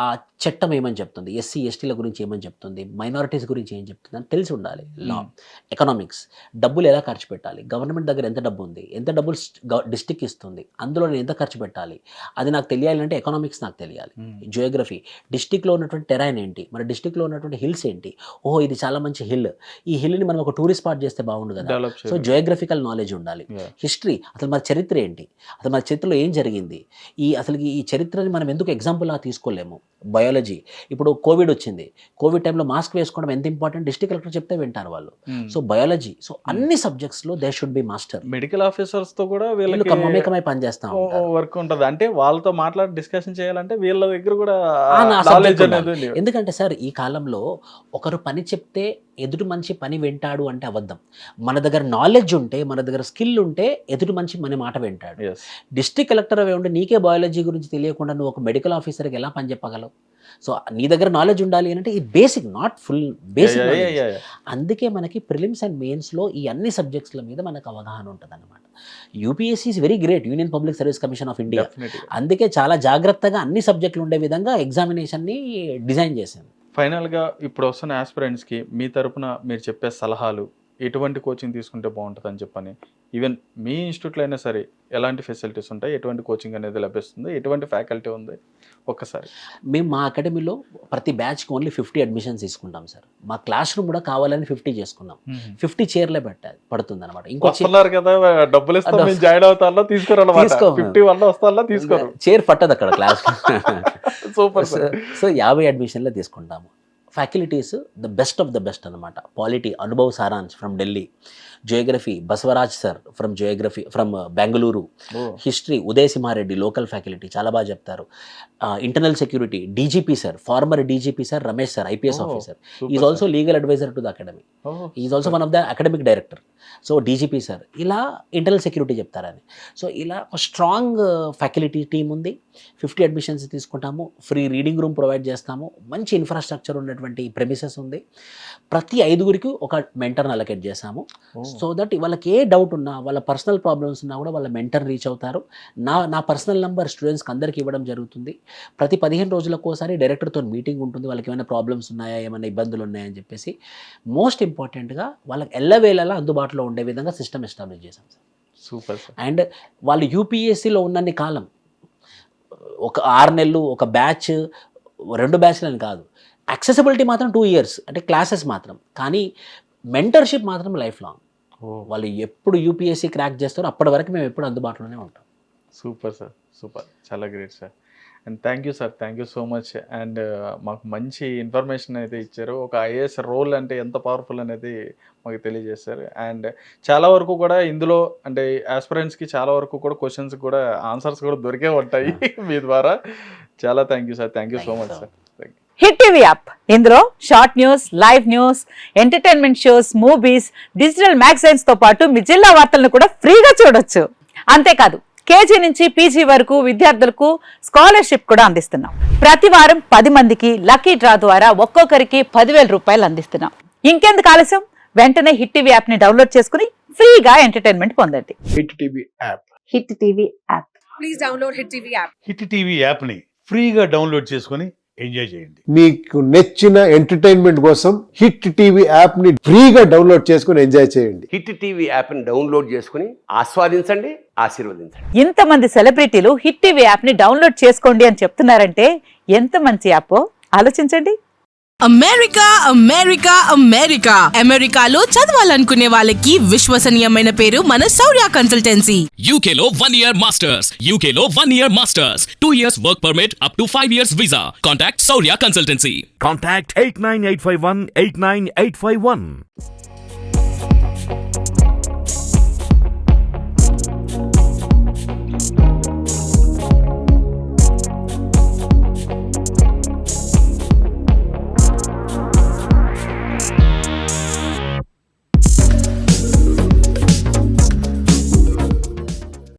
Speaker 2: ఆ చట్టం ఏమని చెప్తుంది, ఎస్సీ ఎస్టీల గురించి ఏమని చెప్తుంది, మైనారిటీస్ గురించి ఏం చెప్తుంది అని తెలిసి ఉండాలి. లా, ఎకనామిక్స్, డబ్బులు ఎలా ఖర్చు పెట్టాలి, గవర్నమెంట్ దగ్గర ఎంత డబ్బు ఉంది, ఎంత డబ్బులు డిస్ట్రిక్ట్ ఇస్తుంది, అందులో నేను ఎంత ఖర్చు పెట్టాలి, అది నాకు తెలియాలంటే ఎకనామిక్స్ నాకు తెలియాలి. జియోగ్రఫీ, డిస్ట్రిక్ట్లో ఉన్నటువంటి టెరైన్ ఏంటి, మన డిస్ట్రిక్ట్లో ఉన్నటువంటి హిల్స్ ఏంటి, ఓహో ఇది చాలా మంచి హిల్, ఈ హిల్ని మనం ఒక టూరిస్ట్ స్పాట్ చేస్తే బాగుండు కదా, సో జియోగ్రఫికల్ నాలెడ్జ్ ఉండాలి. హిస్టరీ, అసలు మన చరిత్ర ఏంటి, అసలు మన చరిత్రలో ఏం జరిగింది, అసలు ఈ చరిత్రని మనం ఎందుకు ఎగ్జాంపుల్లా తీసుకోలేము. బయాలజీ, ఇప్పుడు కోవిడ్ వచ్చింది, కోవిడ్ టైంలో మాస్క్ వేసుకోవడం ఎంత ఇంపార్టెంట్, డిస్ట్రిక్ట్ కలెక్టర్ చెప్తే వింటారు వాళ్ళు. సో బయాలజీ, సో అన్ని సబ్జెక్ట్స్లో they should be master.
Speaker 1: Medical ఆఫీసర్స్తో కూడా వీళ్ళకి
Speaker 2: మమేకమై పనిచేస్తాం
Speaker 1: వర్క్ ఉంటుంది. అంటే వాళ్ళతో మాట్లాడి డిస్కషన్ చేయాలంటే వీళ్ళ దగ్గర కూడా
Speaker 2: ఎందుకంటే సార్ ఈ కాలంలో ఒకరు పని చెప్తే ఎదుటి మనిషి పని వింటాడు అంటే అబద్ధం. మన దగ్గర నాలెడ్జ్ ఉంటే, మన దగ్గర స్కిల్ ఉంటే ఎదుటి మనిషి మన మాట వింటాడు. డిస్ట్రిక్ట్ కలెక్టర్ అవి ఉంటే నీకే బయాలజీ గురించి తెలియకుండా నువ్వు ఒక మెడికల్ ఆఫీసర్కి ఎలా పని చెప్పగలవు? సో నీ దగ్గర నాలెడ్జ్ ఉండాలి అంటే ఈ బేసిక్, నాట్ ఫుల్ బేసిక్. అందుకే మనకి ప్రిలిమ్స్ అండ్ మెయిన్స్లో ఈ అన్ని సబ్జెక్ట్స్ల మీద మనకు అవగాహన ఉంటుంది అనమాట. UPSC is very great, union public service commission of India. అందుకే చాలా జాగ్రత్తగా అన్ని సబ్జెక్టులు ఉండే విధంగా ఎగ్జామినేషన్ని డిజైన్ చేశాను.
Speaker 1: ఫైనల్గా ఇప్పుడు వస్తున్న ఆస్పిరెంట్స్కి మీ తరపున మీరు చెప్పే సలహాలు, ఎటువంటి కోచింగ్ తీసుకుంటే బాగుంటుంది అని చెప్పని, ఈవెన్ మీ ఇన్స్టిట్యూట్లో అయినా సరే ఎలాంటి ఫెసిలిటీస్ ఉంటాయి, ఎటువంటి కోచింగ్ అనేది లభిస్తుంది, ఎటువంటి ఫ్యాకల్టీ ఉంది ఒక్కసారి?
Speaker 2: మేము మా అకాడమీలో ప్రతి బ్యాచ్కి ఓన్లీ 50 అడ్మిషన్స్ తీసుకుంటాం సార్. మా క్లాస్ రూమ్ కూడా కావాలని 50 చేసుకున్నాం. 50 చైర్లే పడుతుంది అనమాట.
Speaker 1: ఇంకొకరు కదా డబ్బులు ఇస్తాం జాయిన్ అవుతారో తీసుకోరు, 50 వల్ల వస్తారో తీసుకోరు,
Speaker 2: చైర్ పట్టదు అక్కడ క్లాస్.
Speaker 1: సూపర్.
Speaker 2: సో 50 అడ్మిషన్లే తీసుకుంటాము. Faculties the best of the best అనమాట. Polity Anubhav Saransh from Delhi, geography Basavaraj sir from geography from Bengaluru, history Uday Simhareddy local faculty చాలా బాగా చెప్తారు. Internal security DGP sir, former DGP sir Ramesh sir, IPS officer, is also legal adviser to the academy, is also one of the academic director. So DGP sir ఇలా internal security చెప్తారని. So ఇలా ఒక strong faculty team ఉంది. 50 admissions తీసుకుంటాము. Free reading room provide చేస్తాము. మంచి infrastructure ఉన్నటువంటి premises ఉంది. ప్రతి 5గురికి ఒక మెంటర్ని అలొకేట్ చేశాము. సో దట్ వాళ్ళకి ఏ డౌట్ ఉన్నా, వాళ్ళ పర్సనల్ ప్రాబ్లమ్స్ ఉన్నా కూడా వాళ్ళ మెంటర్ రీచ్ అవుతారు. నా పర్సనల్ నెంబర్ స్టూడెంట్స్కి అందరికీ ఇవ్వడం జరుగుతుంది. ప్రతి 15 రోజులకు ఒకసారి డైరెక్టర్తో మీటింగ్ ఉంటుంది. వాళ్ళకి ఏమైనా ప్రాబ్లమ్స్ ఉన్నాయా, ఏమైనా ఇబ్బందులు ఉన్నాయని చెప్పేసి మోస్ట్ ఇంపార్టెంట్గా వాళ్ళకి ఎల్లవేళలా అందుబాటులో ఉండే విధంగా సిస్టమ్ ఎస్టాబ్లిష్ చేశాం సార్.
Speaker 1: Super sir.
Speaker 2: అండ్ వాళ్ళు యూపీఎస్సీలో ఉన్నన్ని కాలం ఒక 6 నెలలు ఒక బ్యాచ్ 2 బ్యాచ్లని కాదు, యాక్సెసిబిలిటీ మాత్రం 2 years అంటే క్లాసెస్ మాత్రం, కానీ మెంటర్షిప్ మాత్రం లైఫ్ లాంగ్. వాళ్ళు ఎప్పుడు యూపీఎస్సీ క్రాక్ చేస్తారో అప్పటి వరకు మేము ఎప్పుడు అందుబాటులోనే ఉంటాం.
Speaker 1: సూపర్ సార్, సూపర్, చాలా great sir. And thank you sir, thank you so much. And మాకు మంచి ఇన్ఫర్మేషన్ అయితే ఇచ్చారు. ఒక ఐఏఎస్ రోల్ అంటే ఎంత పవర్ఫుల్ అనేది మాకు తెలియజేశారు. అండ్ చాలా వరకు కూడా ఇందులో అంటే ఆస్పిరెంట్స్కి చాలా వరకు కూడా క్వశ్చన్స్ కూడా ఆన్సర్స్ కూడా దొరికే ఉంటాయి మీ ద్వారా. చాలా thank you sir, thank you so much sir.
Speaker 3: Hit TV app, ఇందులో short news, live news, entertainment shows, movies, digital magazines తో పాటు మీ జిల్లా వార్తలను కూడా ఫ్రీగా చూడొచ్చు. అంతేకాదు కేజీ నుంచి పీజీ వరకు విద్యార్థులకు స్కాలర్షిప్ కూడా అందిస్తున్నాం. ప్రతి వారం 10 మందికి లక్కీ డ్రా ద్వారా ఒక్కొక్కరికి 10,000 రూపాయలు అందిస్తున్నాం. ఇంకెందుకు ఆలస్యం, వెంటనే హిట్ టీవీ యాప్ ని డౌన్లోడ్ చేసుకుని ఫ్రీగా ఎంటర్టైన్మెంట్ పొందండి.
Speaker 4: Hit TV app,
Speaker 3: hit TV app,
Speaker 5: please download hit TV app.
Speaker 4: Hit TV యాప్ని ఫ్రీగా డౌన్లోడ్ చేసుకొని ఎంజాయ్ చేయండి.
Speaker 5: మీకు నచ్చిన ఎంటర్టైన్మెంట్ కోసం హిట్ టీవీ యాప్ ని ఫ్రీగా డౌన్లోడ్ చేసుకుని ఎంజాయ్ చేయండి.
Speaker 6: హిట్ టీవీ యాప్ని డౌన్లోడ్ చేసుకుని ఆస్వాదించండి, ఆశీర్వదించండి.
Speaker 3: ఇంతమంది సెలబ్రిటీలు హిట్ టీవీ యాప్ ని డౌన్లోడ్ చేసుకోండి అని చెప్తున్నారంటే ఎంత మంచి యాప్ ఆలోచించండి.
Speaker 7: అమెరికా అమెరికా అమెరికా అమెరికాలో చదవాలనుకునే వాళ్ళకి విశ్వసనీయమైన పేరు మన శౌర్య కన్సల్టెన్సీ.
Speaker 8: UK లో 1 year masters. UK లో 1 year masters. 2 years work permit up to 5 years visa. Contact Saurya Consultancy.
Speaker 4: Contact 89851 89851.